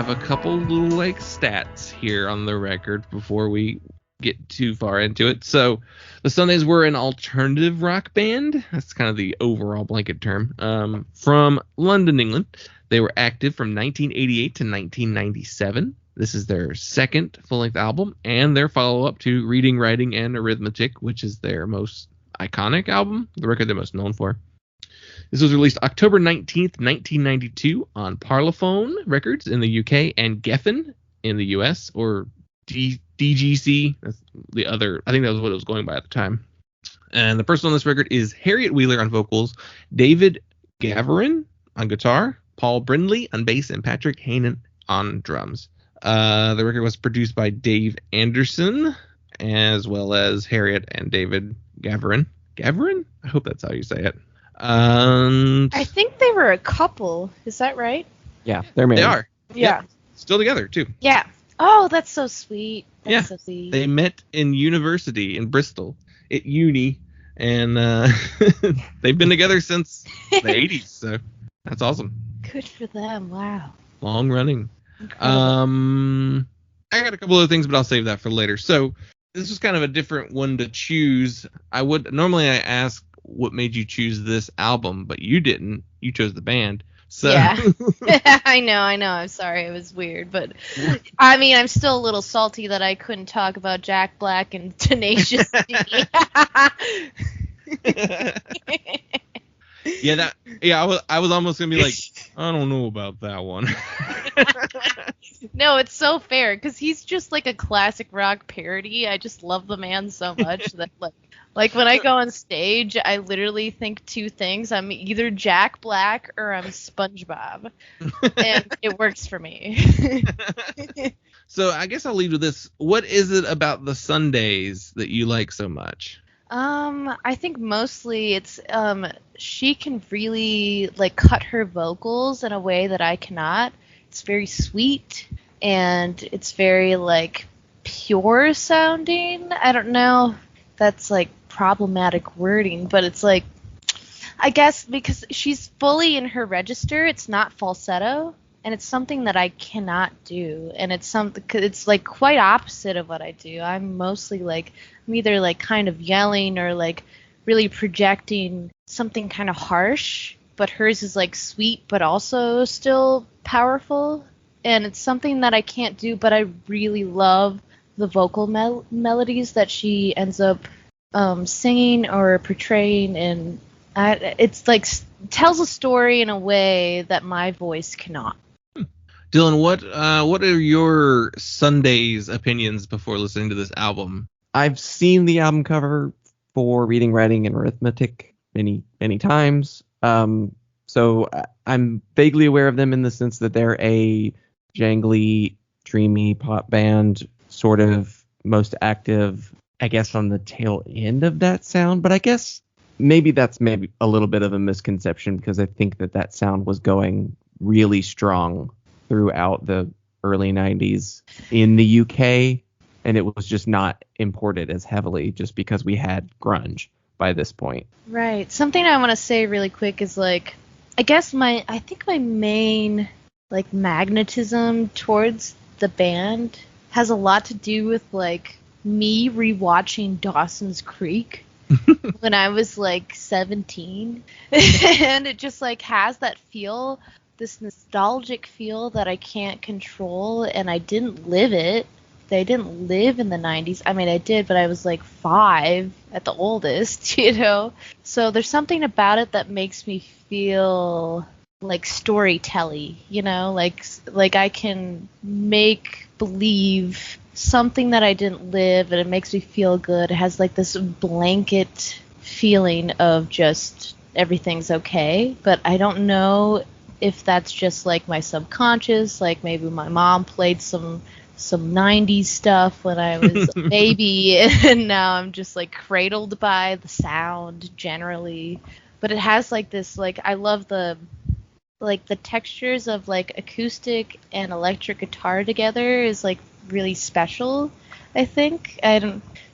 A couple little like stats here on the record before we get too far into it. So the Sundays were an alternative rock band. That's kind of the overall blanket term. From London, England. They were active from 1988 to 1997. This is their second full-length album and their follow-up to Reading, Writing, and Arithmetic, which is their most iconic album, the record they're most known for. This was released October 19th, 1992 on Parlophone Records in the UK and Geffen in the US, or DGC. That's the other, I think that was what it was going by at the time. And the person on this record is Harriet Wheeler on vocals, David Gaverin on guitar, Paul Brindley on bass, and Patrick Hainan on drums. The record was produced by Dave Anderson, as well as Harriet and David Gaverin. Gaverin? I hope that's how you say it. I think they were a couple. Is that right? Yeah, they're married. They are. Yeah. Yep. Still together too. Yeah. Oh, that's so sweet. That's Yeah. so sweet. They met in university in Bristol at uni, and they've been together since the 80s. So that's awesome. Good for them. Wow. Long running. Incredible. I got a couple of things, but I'll save that for later. So this was kind of a different one to choose. I ask what made you choose this album, but you didn't. You chose the band. So Yeah. I know. I'm sorry. It was weird, but I mean, I'm still a little salty that I couldn't talk about Jack Black and Tenacious D. I was almost gonna be like, I don't know about that one. No, it's so fair because he's just like a classic rock parody. I just love the man so much that like when I go on stage, I literally think two things: I'm either Jack Black or I'm SpongeBob, and it works for me. So I guess I'll lead with this. What is it about the Sundays that you like so much? I think mostly it's she can really like cut her vocals in a way that I cannot. It's very sweet and it's very like pure sounding. I don't know if that's like problematic wording, but it's like I guess because she's fully in her register, it's not falsetto. And it's something that I cannot do, and it's like quite opposite of what I do. I'm mostly like I'm either like kind of yelling or like really projecting something kind of harsh, but hers is like sweet but also still powerful, and it's something that I can't do. But I really love the vocal melodies that she ends up singing or portraying, and it's like tells a story in a way that my voice cannot. Dylan, what are your Sundays opinions before listening to this album? I've seen the album cover for Reading, Writing, and Arithmetic many, many times. So I'm vaguely aware of them in the sense that they're a jangly, dreamy pop band, sort of most active, I guess, on the tail end of that sound. But I guess that's maybe a little bit of a misconception because I think that sound was going really strong throughout the early 90s in the UK, and it was just not imported as heavily just because we had grunge by this point. Right. Something I want to say really quick is like I think my main like magnetism towards the band has a lot to do with like me rewatching Dawson's Creek when I was like 17 and it just like has that feel, this nostalgic feel that I can't control, and I didn't live it. I didn't live in the 90s. I mean, I did, but I was like 5 at the oldest, you know? So there's something about it that makes me feel like storytelly, you know? Like I can make believe something that I didn't live, and it makes me feel good. It has like this blanket feeling of just everything's okay, but I don't know if that's just like my subconscious, like maybe my mom played some 90s stuff when I was a baby and now I'm just like cradled by the sound generally. But it has like this, like I love the textures of like acoustic and electric guitar together is like really special, I think.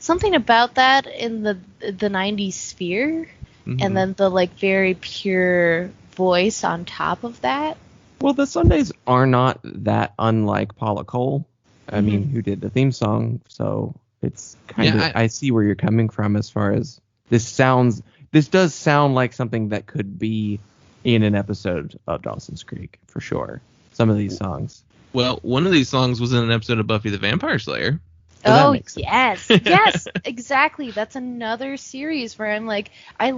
Something about that in the 90s sphere, and then the like very pure voice on top of that. Well, the Sundays are not that unlike Paula Cole. I mean, who did the theme song, so it's kind of I see where you're coming from as far as this does sound like something that could be in an episode of Dawson's Creek for sure. Some of these songs. Well, one of these songs was in an episode of Buffy the Vampire Slayer. Oh, yes, exactly. That's another series where I'm like, I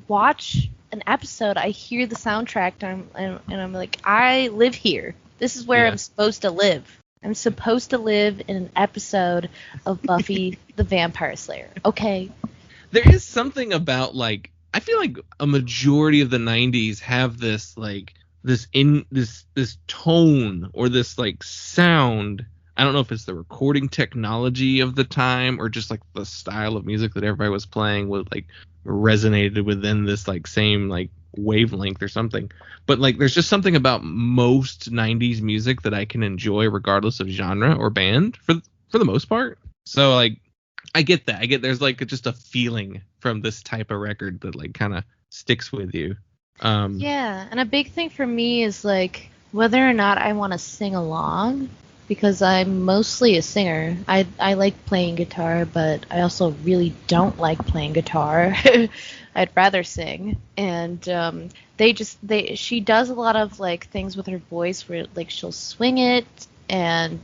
watch an episode, I hear the soundtrack, and I'm like, I live here. This is where I'm supposed to live. I'm supposed to live in an episode of Buffy the Vampire Slayer. Okay. There is something about like I feel like a majority of the 90s have this like this tone or this like sound I don't know if it's the recording technology of the time or just like the style of music that everybody was playing was like resonated within this like same like wavelength or something. But like there's just something about most 90s music that I can enjoy regardless of genre or band for the most part. So like I get that. I get there's like just a feeling from this type of record that like kind of sticks with you. Yeah, and a big thing for me is like whether or not I want to sing along, because I'm mostly a singer. I like playing guitar, but I also really don't like playing guitar. I'd rather sing. And she does a lot of like things with her voice where like she'll swing it, and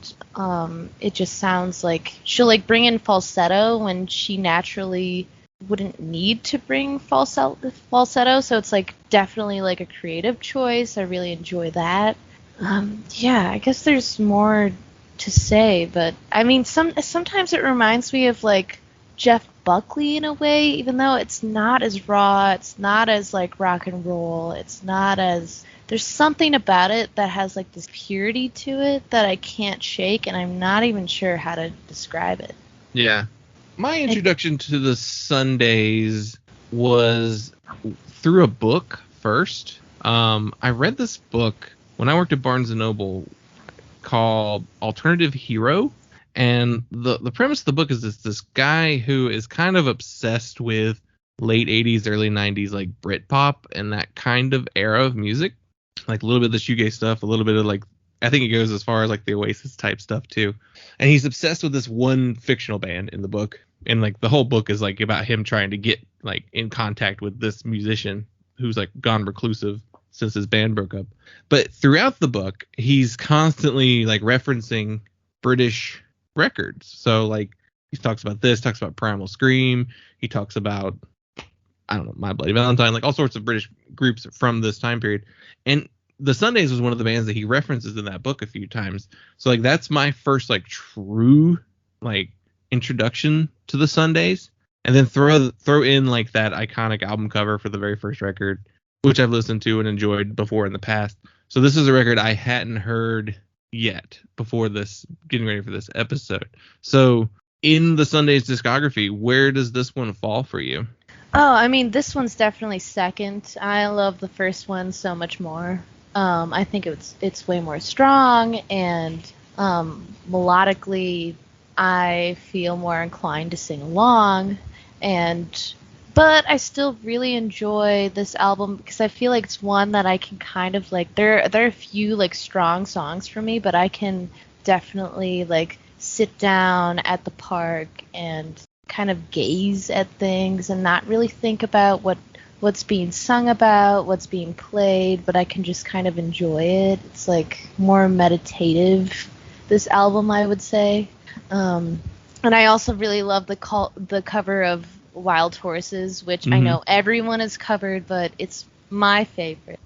it just sounds like she'll like bring in falsetto when she naturally wouldn't need to bring falsetto, so it's like definitely like a creative choice. I really enjoy that. Yeah, I guess there's more to say, but I mean sometimes it reminds me of like Jeff Buckley in a way, even though it's not as raw, it's not as like rock and roll, it's not as, there's something about it that has like this purity to it that I can't shake, and I'm not even sure how to describe it. Yeah. My introduction to the Sundays was through a book first. I read this book when I worked at Barnes & Noble called Alternative Hero. And the premise of the book is this guy who is kind of obsessed with late 80s, early 90s, like Britpop and that kind of era of music. Like a little bit of the shoegaze stuff, a little bit of like, I think it goes as far as like the Oasis type stuff too. And he's obsessed with this one fictional band in the book. And like the whole book is like about him trying to get like in contact with this musician who's like gone reclusive since his band broke up. But throughout the book, he's constantly like referencing British records. So like he talks about this, talks about Primal Scream. He talks about, I don't know, My Bloody Valentine, like all sorts of British groups from this time period. And the Sundays was one of the bands that he references in that book a few times. So like that's my first like true like introduction to the Sundays. And then throw in like that iconic album cover for the very first record, which I've listened to and enjoyed before in the past. So this is a record I hadn't heard yet before this, getting ready for this episode. So in the Sundays discography, where does this one fall for you? Oh, I mean, this one's definitely second. I love the first one so much more. I think it's way more strong, and melodically, I feel more inclined to sing along, but I still really enjoy this album because I feel like it's one that I can kind of like. There are a few like strong songs for me, but I can definitely like sit down at the park and kind of gaze at things and not really think about what's being sung about, what's being played, but I can just kind of enjoy it. It's like more meditative, this album, I would say. And I also really love the cover of Wild Horses, which I know everyone has covered, but it's my favorite.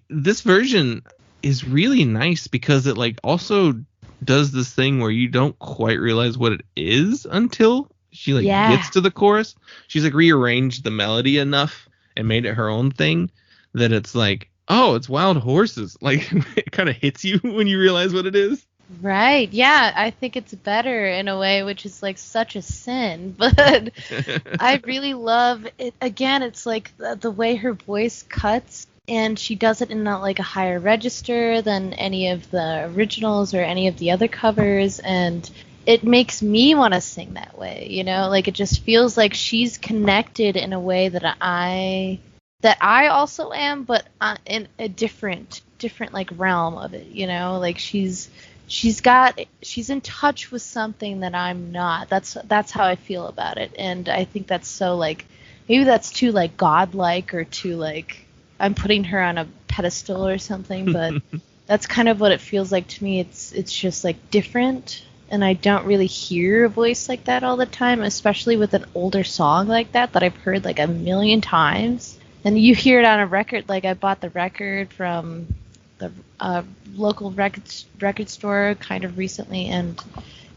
This version is really nice because it like also does this thing where you don't quite realize what it is until she like gets to the chorus. She's like rearranged the melody enough and made it her own thing that it's like, oh, it's Wild Horses. Like it kind of hits you when you realize what it is. Right. Yeah, I think it's better in a way, which is like such a sin, but I really love it. Again, it's like the way her voice cuts, and she does it in like a higher register than any of the originals or any of the other covers, and it makes me want to sing that way, you know? Like it just feels like she's connected in a way that I also am, but in a different like realm of it, you know? Like she's in touch with something that I'm not. That's how I feel about it, and I think that's so like, maybe that's too like godlike or too like I'm putting her on a pedestal or something, but that's kind of what it feels like to me. It's just like different, and I don't really hear a voice like that all the time, especially with an older song like that I've heard like a million times. And you hear it on a record. Like I bought the record from the local record store kind of recently, and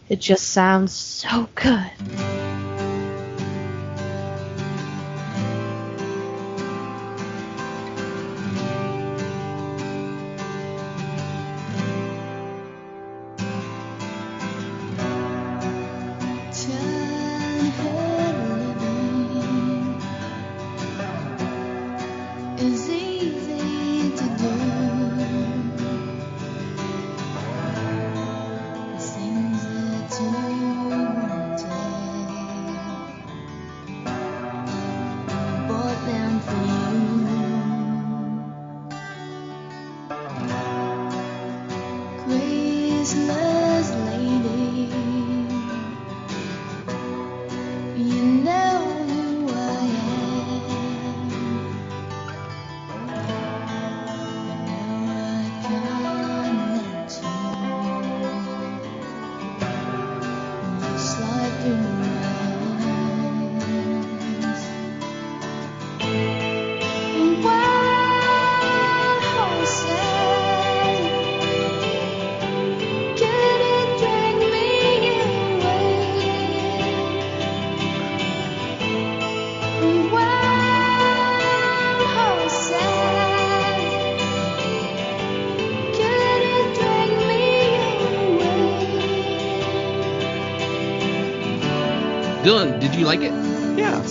it just sounds so good. Dylan, did you like it? Yeah,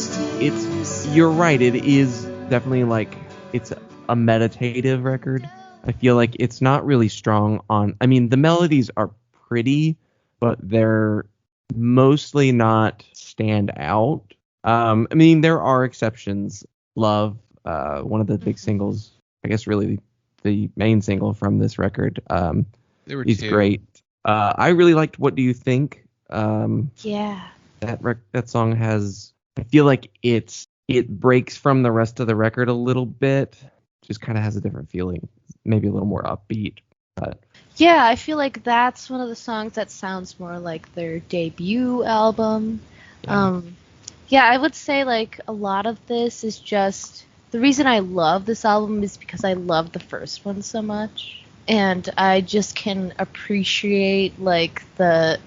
you're right. It is definitely like it's a meditative record. I feel like it's not really strong on. I mean, the melodies are pretty, but they're mostly not stand out. I mean, there are exceptions. Love, one of the big singles, I guess really the main single from this record. There were He's two. great. I really liked What Do You Think? Yeah. That song has, I feel like it breaks from the rest of the record a little bit. Just kind of has a different feeling, maybe a little more upbeat. But Yeah, I feel like that's one of the songs that sounds more like their debut album. Yeah. Yeah, I would say like a lot of this is just the reason I love this album is because I love the first one so much, and I just can appreciate like the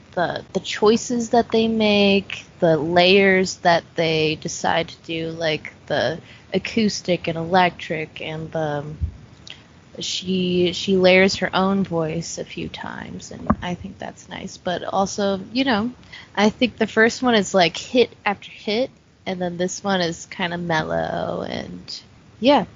choices that they make, the layers that they decide to do, like the acoustic and electric, and she layers her own voice a few times, and I think that's nice. But also, I think the first one is like hit after hit, and then this one is kind of mellow and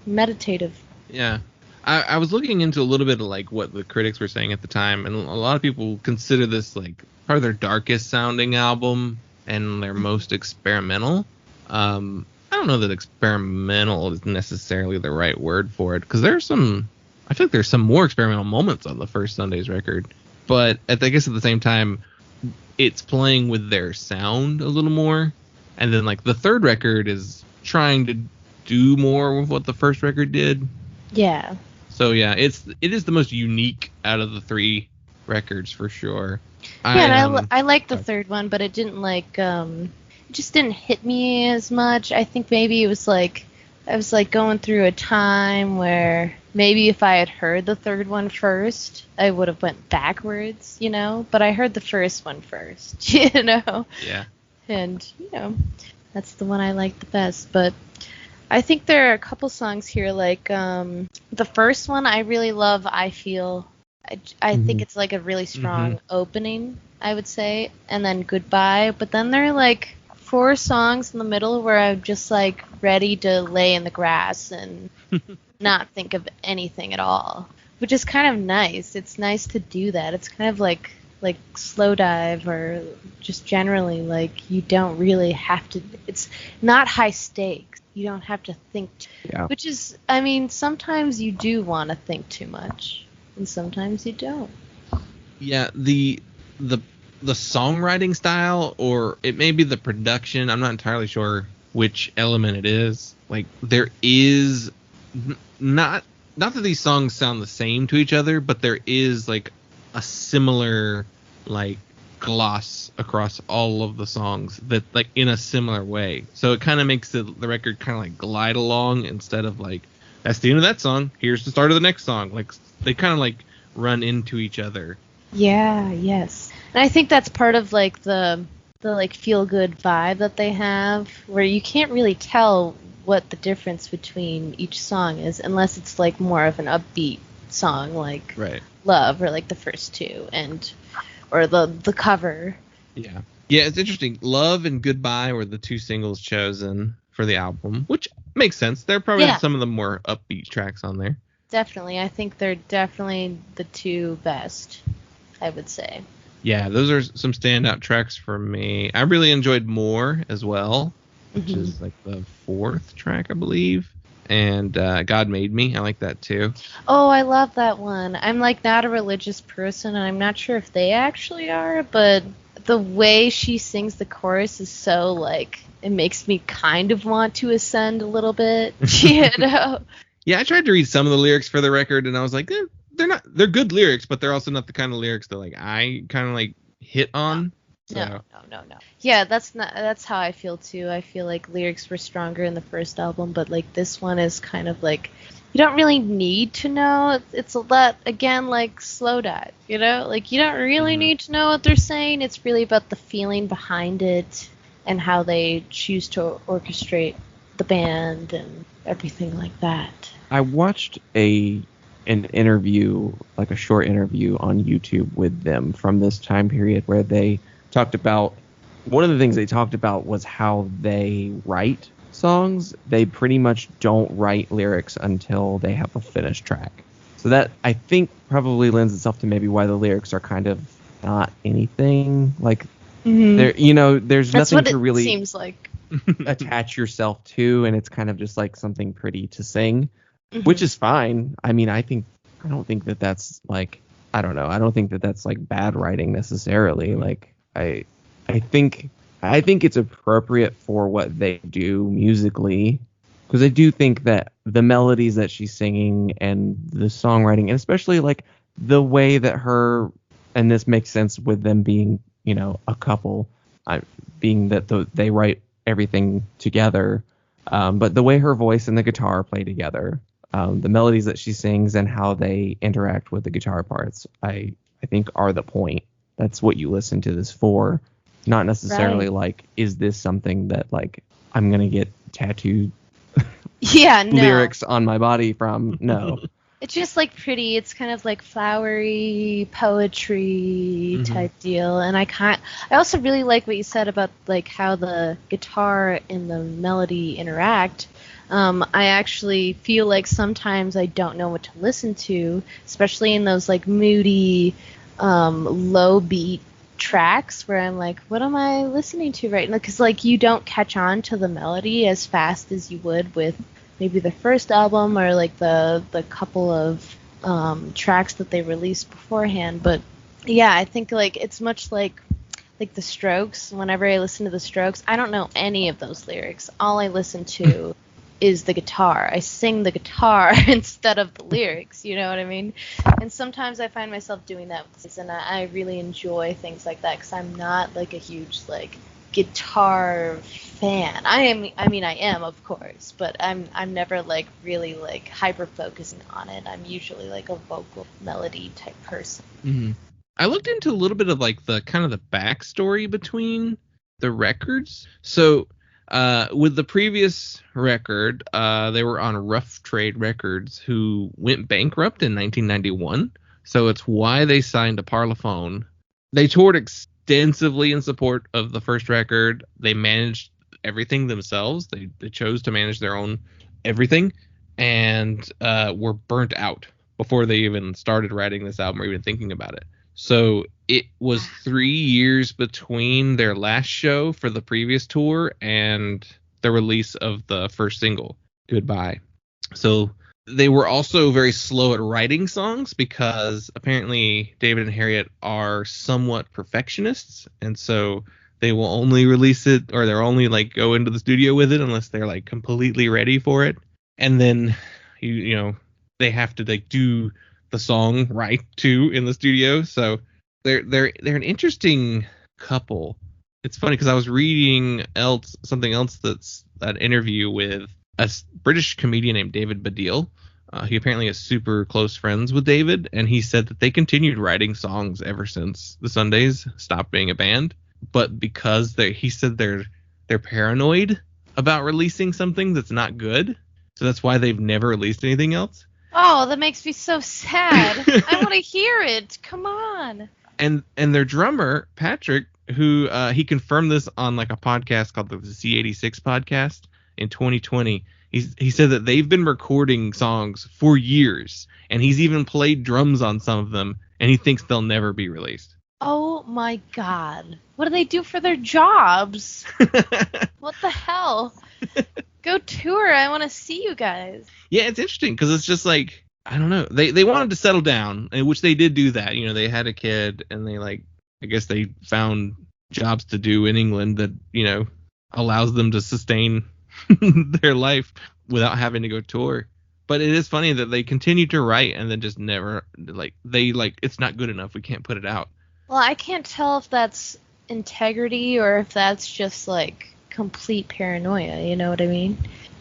meditative. Yeah. I was looking into a little bit of like what the critics were saying at the time, and a lot of people consider this like part of their darkest sounding album and their most experimental. I don't know that experimental is necessarily the right word for it, because I feel like there's some more experimental moments on the first Sunday's record, but I guess at the same time, it's playing with their sound a little more. And then like the third record is trying to do more with what the first record did. Yeah. So yeah, it is the most unique out of the three records for sure. I like the third one, but it didn't it just didn't hit me as much. I think maybe it was like I was like going through a time where maybe if I had heard the third one first, I would have went backwards, but I heard the first one first, Yeah. and that's the one I like the best. But I think there are a couple songs here, like the first one I really love, I Feel. I think it's like a really strong opening, I would say, and then Goodbye. But then there are like 4 songs in the middle where I'm just like ready to lay in the grass and not think of anything at all, which is kind of nice. It's nice to do that. It's kind of like Slow Dive, or just generally like you don't really have to. It's not high stakes. You don't have to think. Which is, I mean, sometimes you do want to think too much, and sometimes you don't. Yeah, the songwriting style, or it may be the production, I'm not entirely sure which element it is. Like there is not that these songs sound the same to each other, but there is like a similar like gloss across all of the songs, that like in a similar way. So it kind of makes the record kind of like glide along, instead of like that's the end of that song, here's the start of the next song. Like they kind of like run into each other. Yeah, yes. And I think that's part of like the like feel good vibe that they have, where you can't really tell what the difference between each song is unless it's like more of an upbeat song like Love, or like the first two, or the cover. Yeah, it's interesting. Love and Goodbye were the 2 singles chosen for the album, which makes sense. They're probably some of the more upbeat tracks on there. Definitely. I think they're definitely the 2 best, I would say. Yeah, those are some standout tracks for me. I really enjoyed More as well, which is like the 4th track, I believe. And God Made Me, I like that too. Oh, I love that one. I'm like not a religious person, and I'm not sure if they actually are, but the way she sings the chorus is so like, it makes me kind of want to ascend a little bit, Yeah, I tried to read some of the lyrics for the record, and I was like, they're good lyrics, but they're also not the kind of lyrics that like I kind of like hit on. No. Yeah, that's how I feel too. I feel like lyrics were stronger in the first album, but like this one is kind of like you don't really need to know. It's a lot, again, like Slow Dive, like you don't really need to know what they're saying. It's really about the feeling behind it and how they choose to orchestrate the band and everything like that. I watched an interview, like a short interview on YouTube with them from this time period, where they talked about one of the things they talked about was how they write songs. They pretty much don't write lyrics until they have a finished track. So that, I think, probably lends itself to maybe why the lyrics are kind of not anything. Like, there, there's That's nothing what to really seems like. attach yourself to, and it's kind of just like something pretty to sing, which is fine. I mean, I don't think that that's like, I don't know. I don't think that that's like bad writing necessarily. Like, I think it's appropriate for what they do musically, because I do think that the melodies that she's singing and the songwriting, and especially like the way that her, and this makes sense with them being, a couple, being that they write everything together, but the way her voice and the guitar play together, the melodies that she sings and how they interact with the guitar parts, I think are the point. That's what you listen to this for, not necessarily like, is this something that like I'm gonna get tattooed lyrics on my body from? No. It's just like pretty. It's kind of like flowery poetry type deal, and I also really like what you said about like how the guitar and the melody interact. I actually feel like sometimes I don't know what to listen to, especially in those like moody, low beat tracks where I'm like, what am I listening to right now? Because like you don't catch on to the melody as fast as you would with maybe the first album or like the couple of tracks that they released beforehand. But yeah, I think like it's much like the Strokes. Whenever I listen to the Strokes, I don't know any of those lyrics. All I listen to is the guitar. I sing the guitar instead of the lyrics, you know what I mean? And sometimes I find myself doing that with this, and I really enjoy things like that because I'm not like a huge like guitar fan. I am, of course, but I'm never like really like hyper focusing on it. I'm usually like a vocal melody type person. Mm-hmm. I looked into a little bit of like the kind of the backstory between the records. So with the previous record, they were on Rough Trade Records, who went bankrupt in 1991. So it's why they signed to Parlophone. They toured extensively in support of the first record. They managed everything themselves. They chose to manage their own everything, and were burnt out before they even started writing this album or even thinking about it. So it was 3 years between their last show for the previous tour and the release of the first single, Goodbye. So they were also very slow at writing songs because apparently David and Harriet are somewhat perfectionists, and so they will only release it, or they'll only like go into the studio with it unless they're like completely ready for it. And then you know they have to like do the song right too in the studio. So they're an interesting couple. It's funny because I was reading something else that's an interview with a British comedian named David Baddiel. He apparently is super close friends with David, and he said that they continued writing songs ever since the Sundays stopped being a band. But because he said they're paranoid about releasing something that's not good, so that's why they've never released anything else. Oh, that makes me so sad. I want to hear it. Come on. And their drummer, Patrick, who he confirmed this on like a podcast called the C86 podcast in 2020. He said that they've been recording songs for years, and he's even played drums on some of them, and he thinks they'll never be released. Oh my God. What do they do for their jobs? What the hell? Go tour. I want to see you guys. Yeah, it's interesting because it's just like, I don't know. They wanted to settle down, which they did do that. You know, they had a kid, and they like, I guess they found jobs to do in England that, you know, allows them to sustain their life without having to go tour. But it is funny that they continue to write and then just never it's not good enough. We can't put it out. Well, I can't tell if that's integrity or if that's just like complete paranoia. You know what I mean?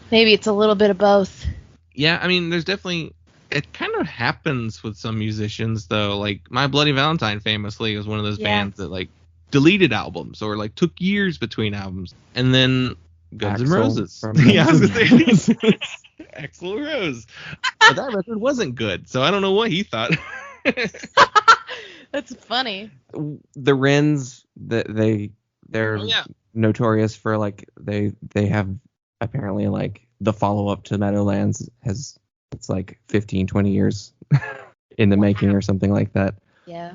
Maybe it's a little bit of both. Yeah, I mean, there's definitely, it kind of happens with some musicians though. Like My Bloody Valentine famously was one of those bands that like deleted albums or like took years between albums, and then Guns N' Roses. Yeah, I was gonna say Axl Rose. But that record wasn't good, so I don't know what he thought. That's funny. The Wrens, they They're Oh, yeah. notorious for like they have apparently like the follow up to Meadowlands it's like 15-20 years in the making or something like that. Yeah.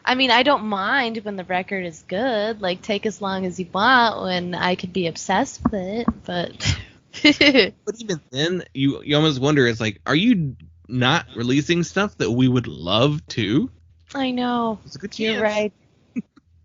I mean, I don't mind when the record is good. Like, take as long as you want when I could be obsessed with it, but... But even then, you almost wonder, it's like, are you not releasing stuff that we would love to? I know. It's a good chance. You're right.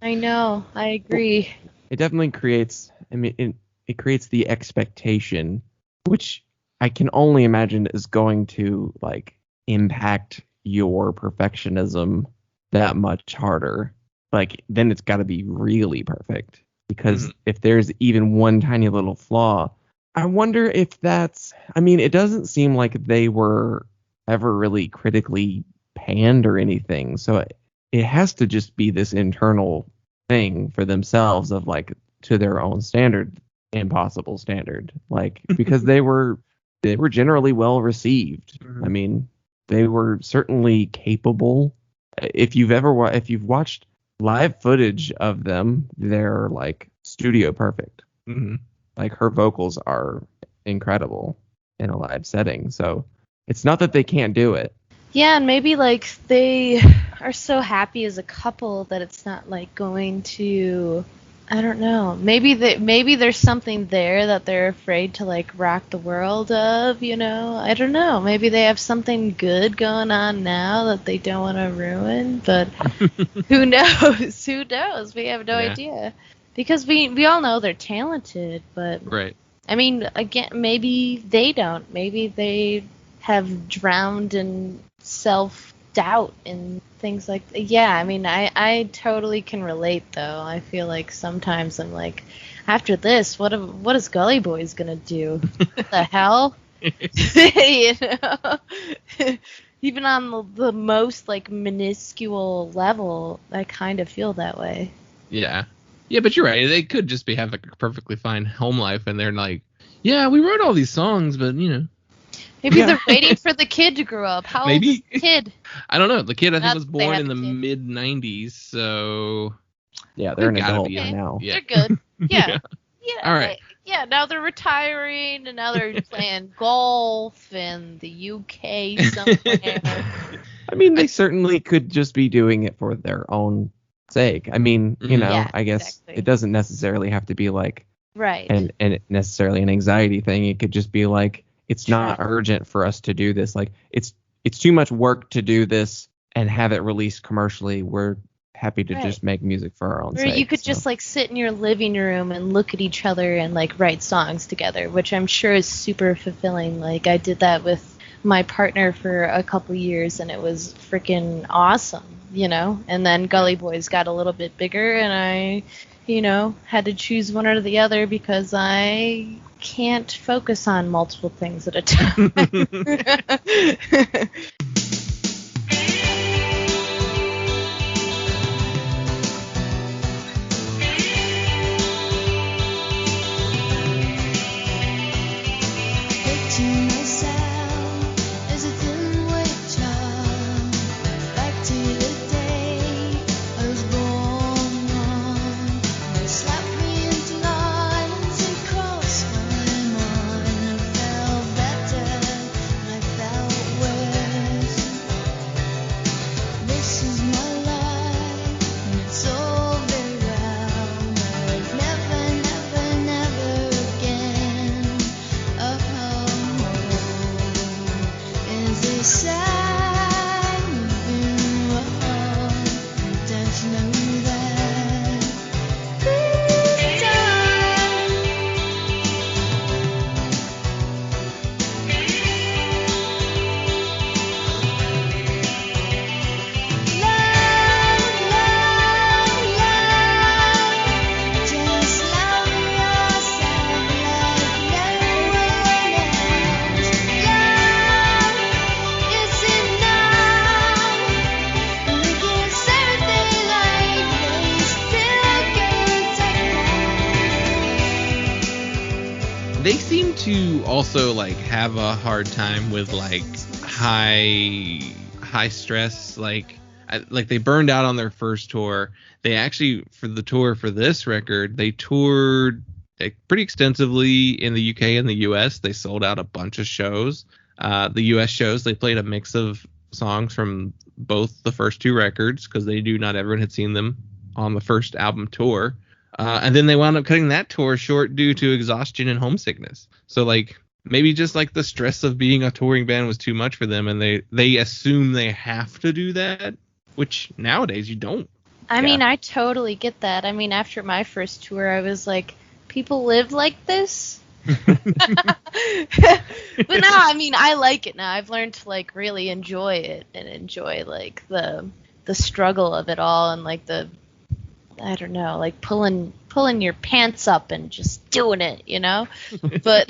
I know. I agree. It definitely creates, I mean, it creates the expectation, which I can only imagine is going to like impact your perfectionism that much harder. Like, then it's got to be really perfect, because if there's even one tiny little flaw, I wonder if that's, I mean, it doesn't seem like they were ever really critically panned or anything. So it has to just be this internal thing for themselves of like, to their own standard, impossible standard. Like, because they were generally well received. I mean, they were certainly capable. If you've watched live footage of them, they're like studio perfect. Like, her vocals are incredible in a live setting. So it's not that they can't do it. Yeah, and maybe like they are so happy as a couple that it's not like going to, I don't know. Maybe there's something there that they're afraid to like rock the world of, you know? I don't know. Maybe they have something good going on now that they don't want to ruin, but who knows? Who knows? We have no idea. Because we all know they're talented, but Right. I mean, again, maybe they don't. Maybe they have drowned in self-doubt and things like that. Yeah, I mean, I totally can relate, though. I feel like sometimes I'm like, after this, what is Gully Boys gonna do? What the hell? You know? Even on the most, like, minuscule level, I kind of feel that way. Yeah. Yeah, but you're right. They could just have like a perfectly fine home life, and they're like, yeah, we wrote all these songs, but, you know. Maybe they're waiting for the kid to grow up. How old is the kid? I don't know. The kid, I think, Not was that they born had in a the kid. mid-90s, so... Yeah, they're an gotta adult be. by now. They're good. Yeah. All right. Yeah, now they're retiring, and now they're playing golf in the UK somewhere. I mean, they certainly could just be doing it for their own sake. I mean, you know, Yeah, I guess exactly. it doesn't necessarily have to be like Right. and necessarily an anxiety thing. It could just be like, it's not urgent for us to do this. Like, it's too much work to do this and have it released commercially. We're happy to just make music for our own Or sake. you could just like sit in your living room and look at each other and like write songs together, which I'm sure is super fulfilling. Like, I did that with my partner for a couple years, and it was freaking awesome, you know? And then Gully Boys got a little bit bigger, and I, you know, had to choose one or the other because I can't focus on multiple things at a time. Picture myself as a thin-weight child, back to the day I was born on. They slapped me into lines and crossed my mind. I felt better, I felt worse. This is my life, and it's all very well, but never, never, never again. Is a sad moving world. Don't you know that this time love, love, love, just love yourself like no one else. Love is enough. We can say everything like they still can't take. They seem to also like have a hard time with like high stress, like they burned out on their first tour. they actually, for the tour for this record, they toured pretty extensively in the UK and the US. They sold out a bunch of shows. The US shows, they played a mix of songs from both the first two records because not everyone had seen them on the first album tour. And then they wound up cutting that tour short due to exhaustion and homesickness. So like maybe just like the stress of being a touring band was too much for them, and they assume they have to do that, which nowadays you don't. I mean, I totally get that. I mean, after my first tour, I was like, people live like this? But no, I mean, I like it now. I've learned to like really enjoy it and enjoy like the struggle of it all, and like I don't know, like pulling your pants up and just doing it, you know? But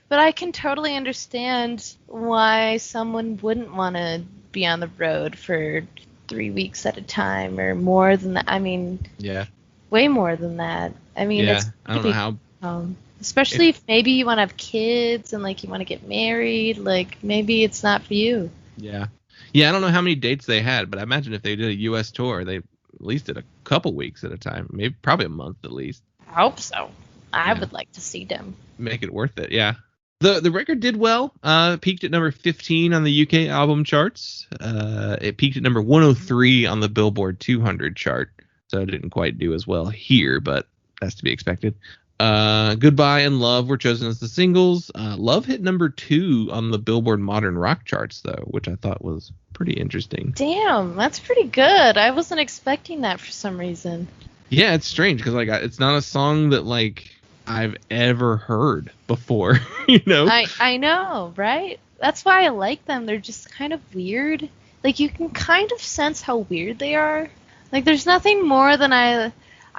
but I can totally understand why someone wouldn't want to be on the road for 3 weeks at a time or more than that. I mean, yeah, way more than that. I mean, yeah, it's I don't know how. Especially if maybe you want to have kids and like you want to get married, like maybe it's not for you. Yeah. Yeah, I don't know how many dates they had, but I imagine if they did a US tour, they at least did a couple weeks at a time, maybe probably a month at least. I hope so. I would like to see them. Make it worth it, yeah. The record did well. Peaked at number 15 on the UK album charts. It peaked at number 103 on the Billboard 200 chart. So it didn't quite do as well here, but that's to be expected. Goodbye and Love were chosen as the singles. Love hit number 2 on the Billboard Modern Rock charts, though, which I thought was pretty interesting. Damn, that's pretty good. I wasn't expecting that for some reason. Yeah, it's strange because like it's not a song that like I've ever heard before, you know? I know, right? That's why I like them. They're just kind of weird. Like you can kind of sense how weird they are. Like there's nothing more than I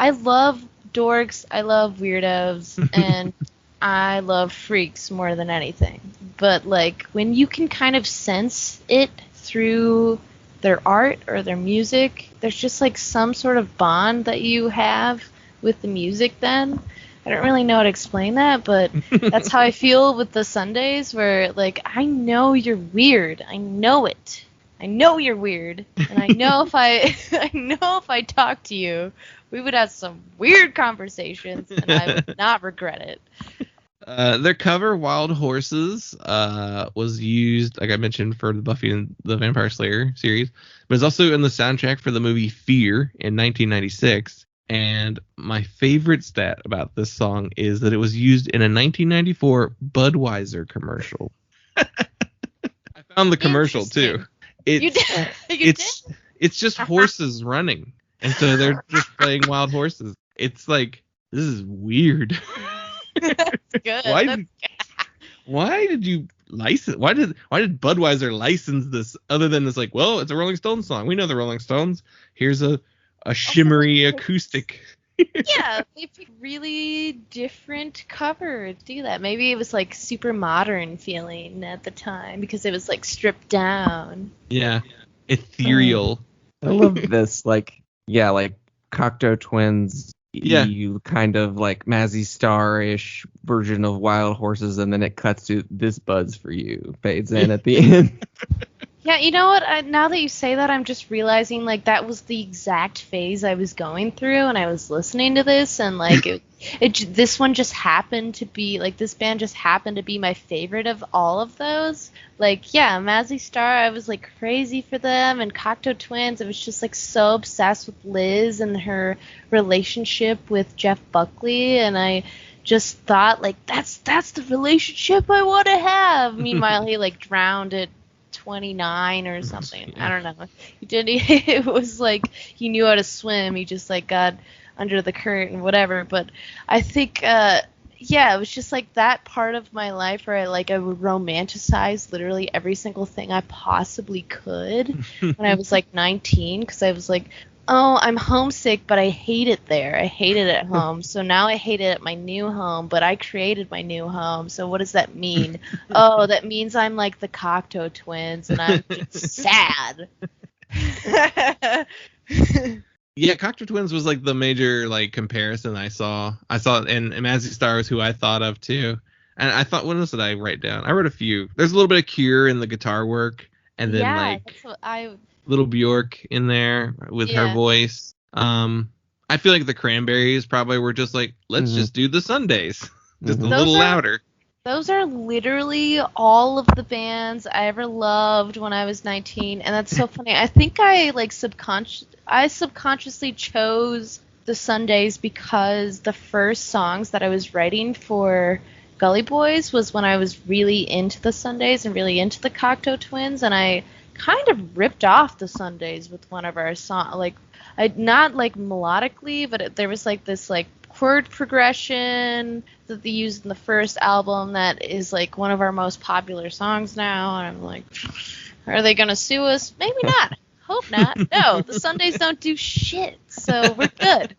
love dorks, I love weirdos, and I love freaks more than anything. But like when you can kind of sense it through their art or their music, there's just like some sort of bond that you have with the music then. I don't really know how to explain that, but that's how I feel with the Sundays, where like I know you're weird. I know it. I know you're weird, and I know if I talk to you, we would have some weird conversations, and I would not regret it. Their cover, Wild Horses, was used, like I mentioned, for the Buffy and the Vampire Slayer series, but it's also in the soundtrack for the movie Fear in 1996. And my favorite stat about this song is that it was used in a 1994 Budweiser commercial. I found the commercial too. It's just horses running, and so they're just playing Wild Horses. It's like, this is weird. That's good. Why did you license? Why did Budweiser license this other than it's like, well, it's a Rolling Stones song. We know the Rolling Stones. Here's a shimmery acoustic. Yeah, they picked really different cover to do that. Maybe it was like super modern feeling at the time because it was like stripped down. Yeah, ethereal. I love this, like Cocteau Twins. Yeah, you kind of like Mazzy Star-ish version of Wild Horses, and then it cuts to This Buzz for You, fades in at the end. Yeah, you know what? Now that you say that, I'm just realizing like that was the exact phase I was going through, and I was listening to this, and like this one just happened to be like this band just happened to be my favorite of all of those. Like, yeah, Mazzy Star, I was like crazy for them, and Cocteau Twins, I was just like so obsessed with Liz and her relationship with Jeff Buckley, and I just thought like that's the relationship I want to have. Meanwhile, he like drowned at 29 or something. I don't know. He did. It was like he knew how to swim. He just like got under the current and whatever. But I think, it was just like that part of my life where I would romanticize literally every single thing I possibly could when I was like 19, because I was like, oh, I'm homesick, but I hate it there. I hate it at home. So now I hate it at my new home, but I created my new home. So what does that mean? Oh, that means I'm like the Cocteau Twins, and I'm just sad. Yeah, Cocteau Twins was like the major like comparison I saw. And Mazzy Star was who I thought of too. And I thought, what else did I write down? I wrote a few. There's a little bit of Cure in the guitar work, and then like that's what little Bjork in there with her voice. I feel like the Cranberries probably were just like, let's just do the Sundays, just a little louder. Those are literally all of the bands I ever loved when I was 19, and that's so funny. I think I subconsciously chose the Sundays because the first songs that I was writing for Gully Boys was when I was really into the Sundays and really into the Cocteau Twins, and I kind of ripped off the Sundays with one of our songs. Like, not like melodically, but there was like this like chord progression that they used in the first album that is like one of our most popular songs now, and I'm like, are they gonna sue us? Maybe not. Hope not. No, the Sundays don't do shit, so we're good.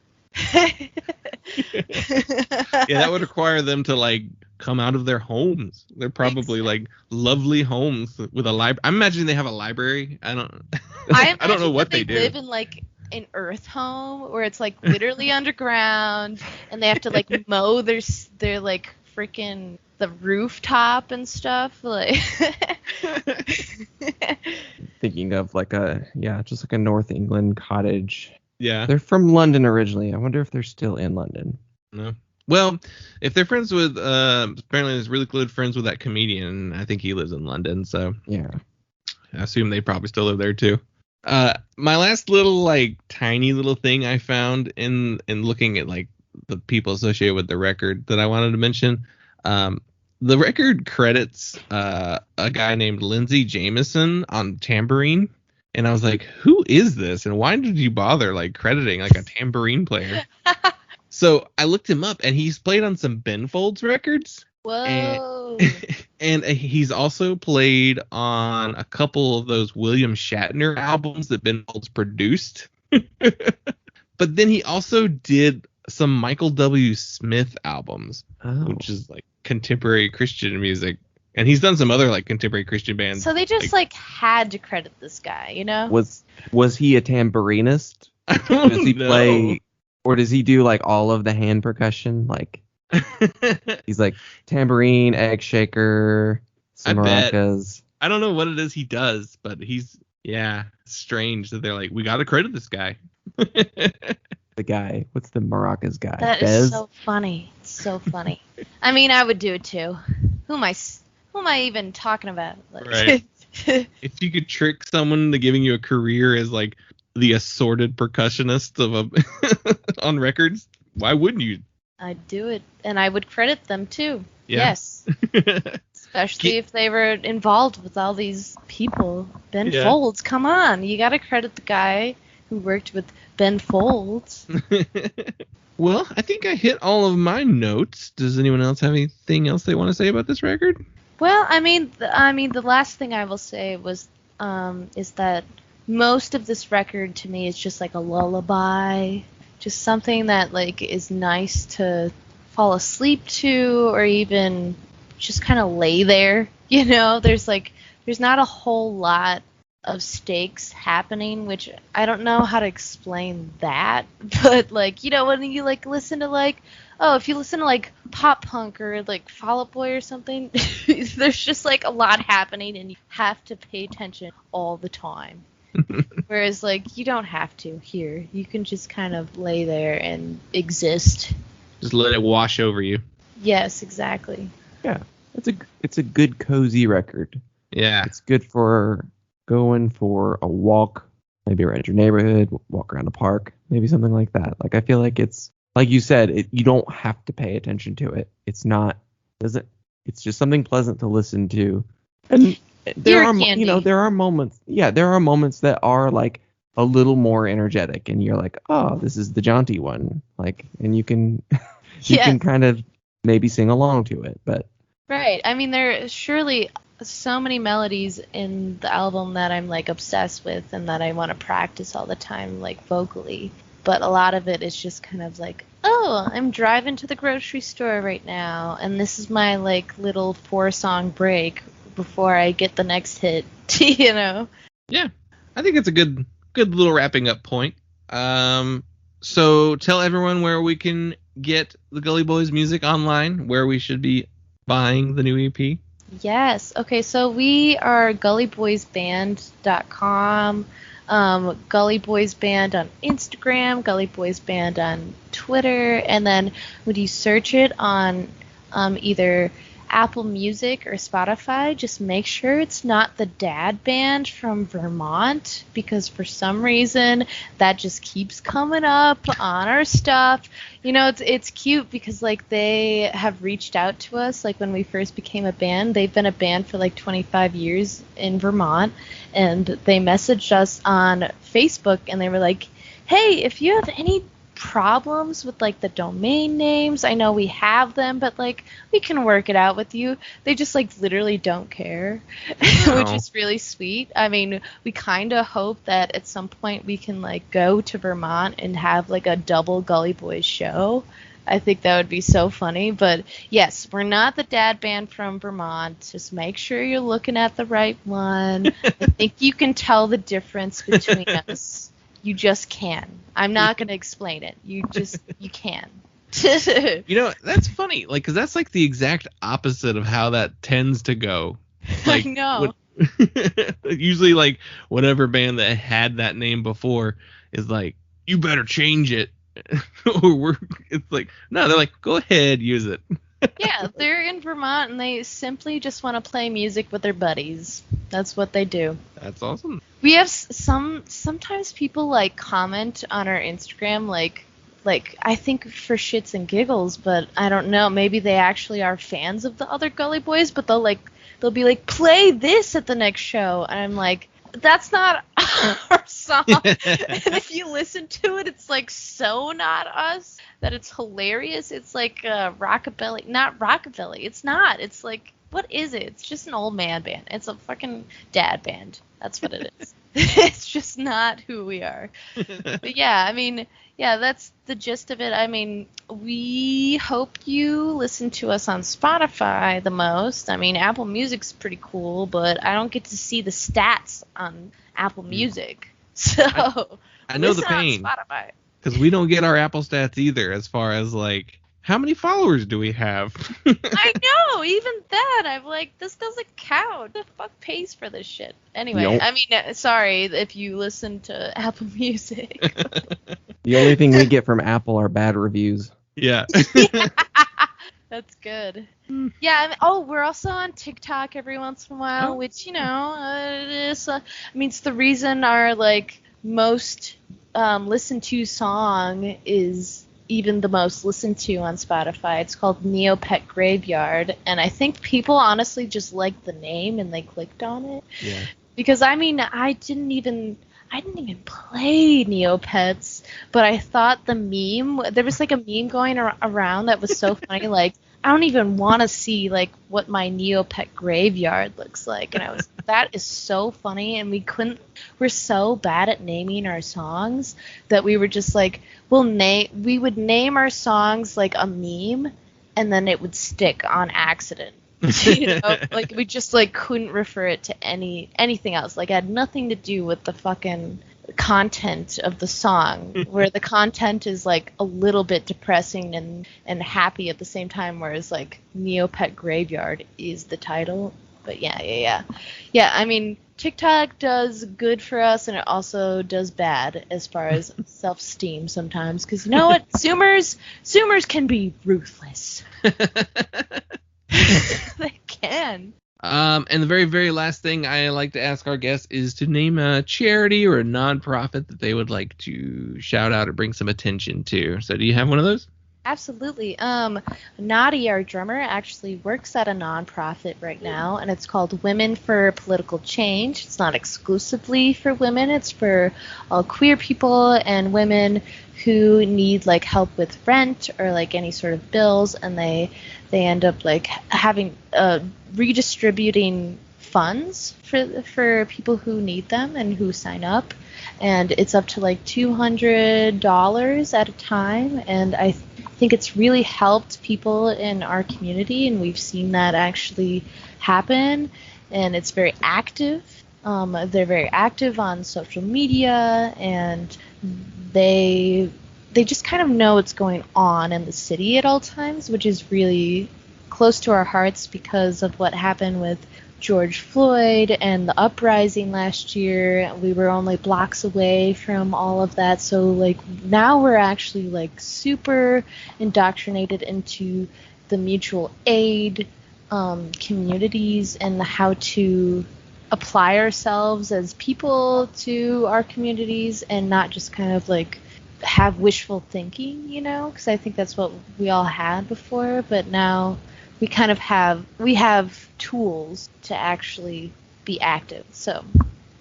Yeah, that would require them to like come out of their homes. They're probably like lovely homes with a library. I'm imagining they have a library. I don't know what they do. Live in like an earth home where it's like literally underground, and they have to like mow their like freaking the rooftop and stuff. Like Thinking of like just like a North England cottage. Yeah. They're from London originally. I wonder if they're still in London. No. Well, if they're friends with apparently there's really good friends with that comedian. I think he lives in London, so yeah. I assume they probably still live there too. My last little like tiny little thing I found in looking at like the people associated with the record that I wanted to mention. The record credits a guy named Lindsey Jameson on tambourine, and I was like, who is this, and why did you bother like crediting like a tambourine player? So I looked him up, and he's played on some Ben Folds records. Whoa. And he's also played on a couple of those William Shatner albums that Ben Folds produced. But then he also did some Michael W. Smith albums, which is like contemporary Christian music. And he's done some other like contemporary Christian bands. So they just like had to credit this guy, you know? Was he a tambourinist? I don't Does he know. play, or does he do like all of the hand percussion? Like he's like tambourine, egg shaker, some maracas. I don't know what it is he does, but he's strange that they're like, we got to credit this guy. The guy, what's the maracas guy? That is so funny. It's so funny. I mean, I would do it too. Who am I even talking about? Like, Right. If you could trick someone into giving you a career as like the assorted percussionist on records, why wouldn't you? I'd do it, and I would credit them too. Yeah. Yes. Especially if they were involved with all these people. Ben Yeah. Folds, come on. You got to credit the guy who worked with Ben Folds. Well, I think I hit all of my notes. Does anyone else have anything else they want to say about this record? Well, I mean, the last thing I will say was is that most of this record to me is just like a lullaby, just something that like is nice to fall asleep to, or even just kind of lay there. You know, there's not a whole lot of stakes happening, which I don't know how to explain that, but like, you know, when you like listen to like, if you listen to like pop punk or like Fall Out Boy or something, there's just like a lot happening and you have to pay attention all the time. Whereas like you don't have to here. You can just kind of lay there and exist. Just let it wash over you. Yes, exactly. Yeah, it's a good cozy record. Yeah. It's good for going for a walk, maybe around your neighborhood, walk around the park, maybe something like that. Like I feel like it's like you said, you don't have to pay attention to it. It's just something pleasant to listen to. And there are moments that are like a little more energetic, and you're like, oh, this is the jaunty one, like, and you can can kind of maybe sing along to it. But right, I mean, there are surely so many melodies in the album that I'm like obsessed with and that I want to practice all the time, like vocally. But a lot of it is just kind of like, oh, I'm driving to the grocery store right now, and this is my like little 4-song break before I get the next hit, you know? Yeah, I think it's a good little wrapping up point. So tell everyone where we can get the Gully Boys music online, where we should be buying the new EP. Yes. Okay, so we are gullyboysband.com. Gully Boys Band on Instagram, Gully Boys Band on Twitter, and then when you search it on either Apple Music or Spotify, just make sure it's not the dad band from Vermont, because for some reason that just keeps coming up on our stuff. You know, it's cute because like they have reached out to us like when we first became a band. They've been a band for like 25 years in Vermont, and they messaged us on Facebook and they were like, hey, if you have any problems with like the domain names, I know we have them, but like we can work it out with you. They just like literally don't care. Which is really sweet. I mean, we kind of hope that at some point we can like go to Vermont and have like a double Gully Boys show. I think that would be so funny. But yes, we're not the dad band from Vermont. Just make sure you're looking at the right one. I think you can tell the difference between us. You just can. I'm not going to explain it. You can. You know, that's funny. Like, because that's like the exact opposite of how that tends to go. Like, I know. Usually, like, whatever band that had that name before is like, you better change it. Or it's like, no, they're like, go ahead, use it. Yeah, they're in Vermont and they simply just want to play music with their buddies. That's what they do. That's awesome. We have sometimes people like comment on our Instagram like I think for shits and giggles, but I don't know, maybe they actually are fans of the other Gully Boys, but they'll be like, play this at the next show, and I'm like, that's not our song. And if you listen to it, it's like so not us that it's hilarious. It's like rockabilly, not rockabilly. It's not. It's like, what is it? It's just an old man band. It's a fucking dad band. That's what it is. It's just not who we are. But yeah, I mean, yeah, that's the gist of it. I mean, we hope you listen to us on Spotify the most. I mean, Apple Music's pretty cool, but I don't get to see the stats on Apple Music. So I know the pain. On Spotify. Because we don't get our Apple stats either, as far as like, how many followers do we have? I know, even that. I'm like, this doesn't count. Who the fuck pays for this shit? Anyway, Nope. I mean, sorry if you listen to Apple Music. The only thing we get from Apple are bad reviews. Yeah. That's good. Yeah, I mean, we're also on TikTok every once in a while, which, you know, it's the reason our, like, most listened to song is even the most listened to on Spotify. It's called Neopet Graveyard, and I think people honestly just liked the name and they clicked on it. Yeah. Because I mean, I didn't even play Neopets, but I thought the meme, there was like a meme going around that was so funny, like, I don't even want to see like what my Neopet graveyard looks like, and I was that is so funny, and we're so bad at naming our songs that we were just like, we would name our songs like a meme, and then it would stick on accident. You know, like we just like couldn't refer it to anything else. Like it had nothing to do with the fucking content of the song, where the content is like a little bit depressing and happy at the same time, whereas like Neopet Graveyard is the title. But yeah. I mean, TikTok does good for us, and it also does bad as far as self-esteem sometimes, because you know what, Zoomers can be ruthless. They can. And the very, very last thing I like to ask our guests is to name a charity or a nonprofit that they would like to shout out or bring some attention to. So do you have one of those? Absolutely. Nadi, our drummer, actually works at a nonprofit right now, and it's called Women for Political Change. It's not exclusively for women. It's for all queer people and women who need like help with rent or like any sort of bills, and they end up like having redistributing funds for people who need them and who sign up, and it's up to like $200 at a time, and I think it's really helped people in our community, and we've seen that actually happen, and it's very active. They're very active on social media, and they just kind of know what's going on in the city at all times, which is really close to our hearts because of what happened with George Floyd and the uprising last year. We were only blocks away from all of that. So like now we're actually like super indoctrinated into the mutual aid communities and how to apply ourselves as people to our communities and not just kind of like have wishful thinking, you know, because I think that's what we all had before, but now we kind of have tools to actually be active. So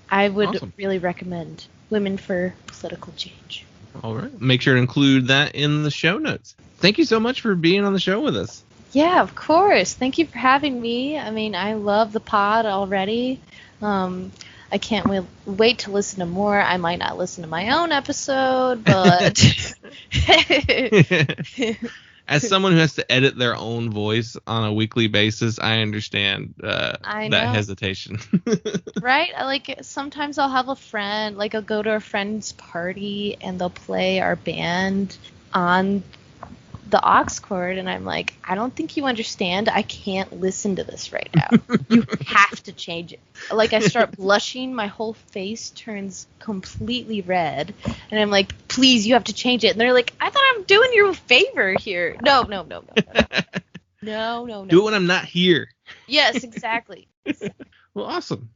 I would Awesome. really recommend Women for Political Change. All right. Make sure to include that in the show notes. Thank you so much for being on the show with us. Yeah, of course. Thank you for having me. I mean, I love the pod already. I can't wait to listen to more. I might not listen to my own episode, but As someone who has to edit their own voice on a weekly basis, I understand that hesitation. Right? Like sometimes I'll have a friend, like I'll go to a friend's party and they'll play our band on the aux cord, and I'm like, I don't think you understand. I can't listen to this right now. You have to change it. Like I start blushing, my whole face turns completely red, and I'm like, please, you have to change it. And they're like, I thought I'm doing you a favor here. No. No. Do it when I'm not here. Yes, exactly. Well, awesome.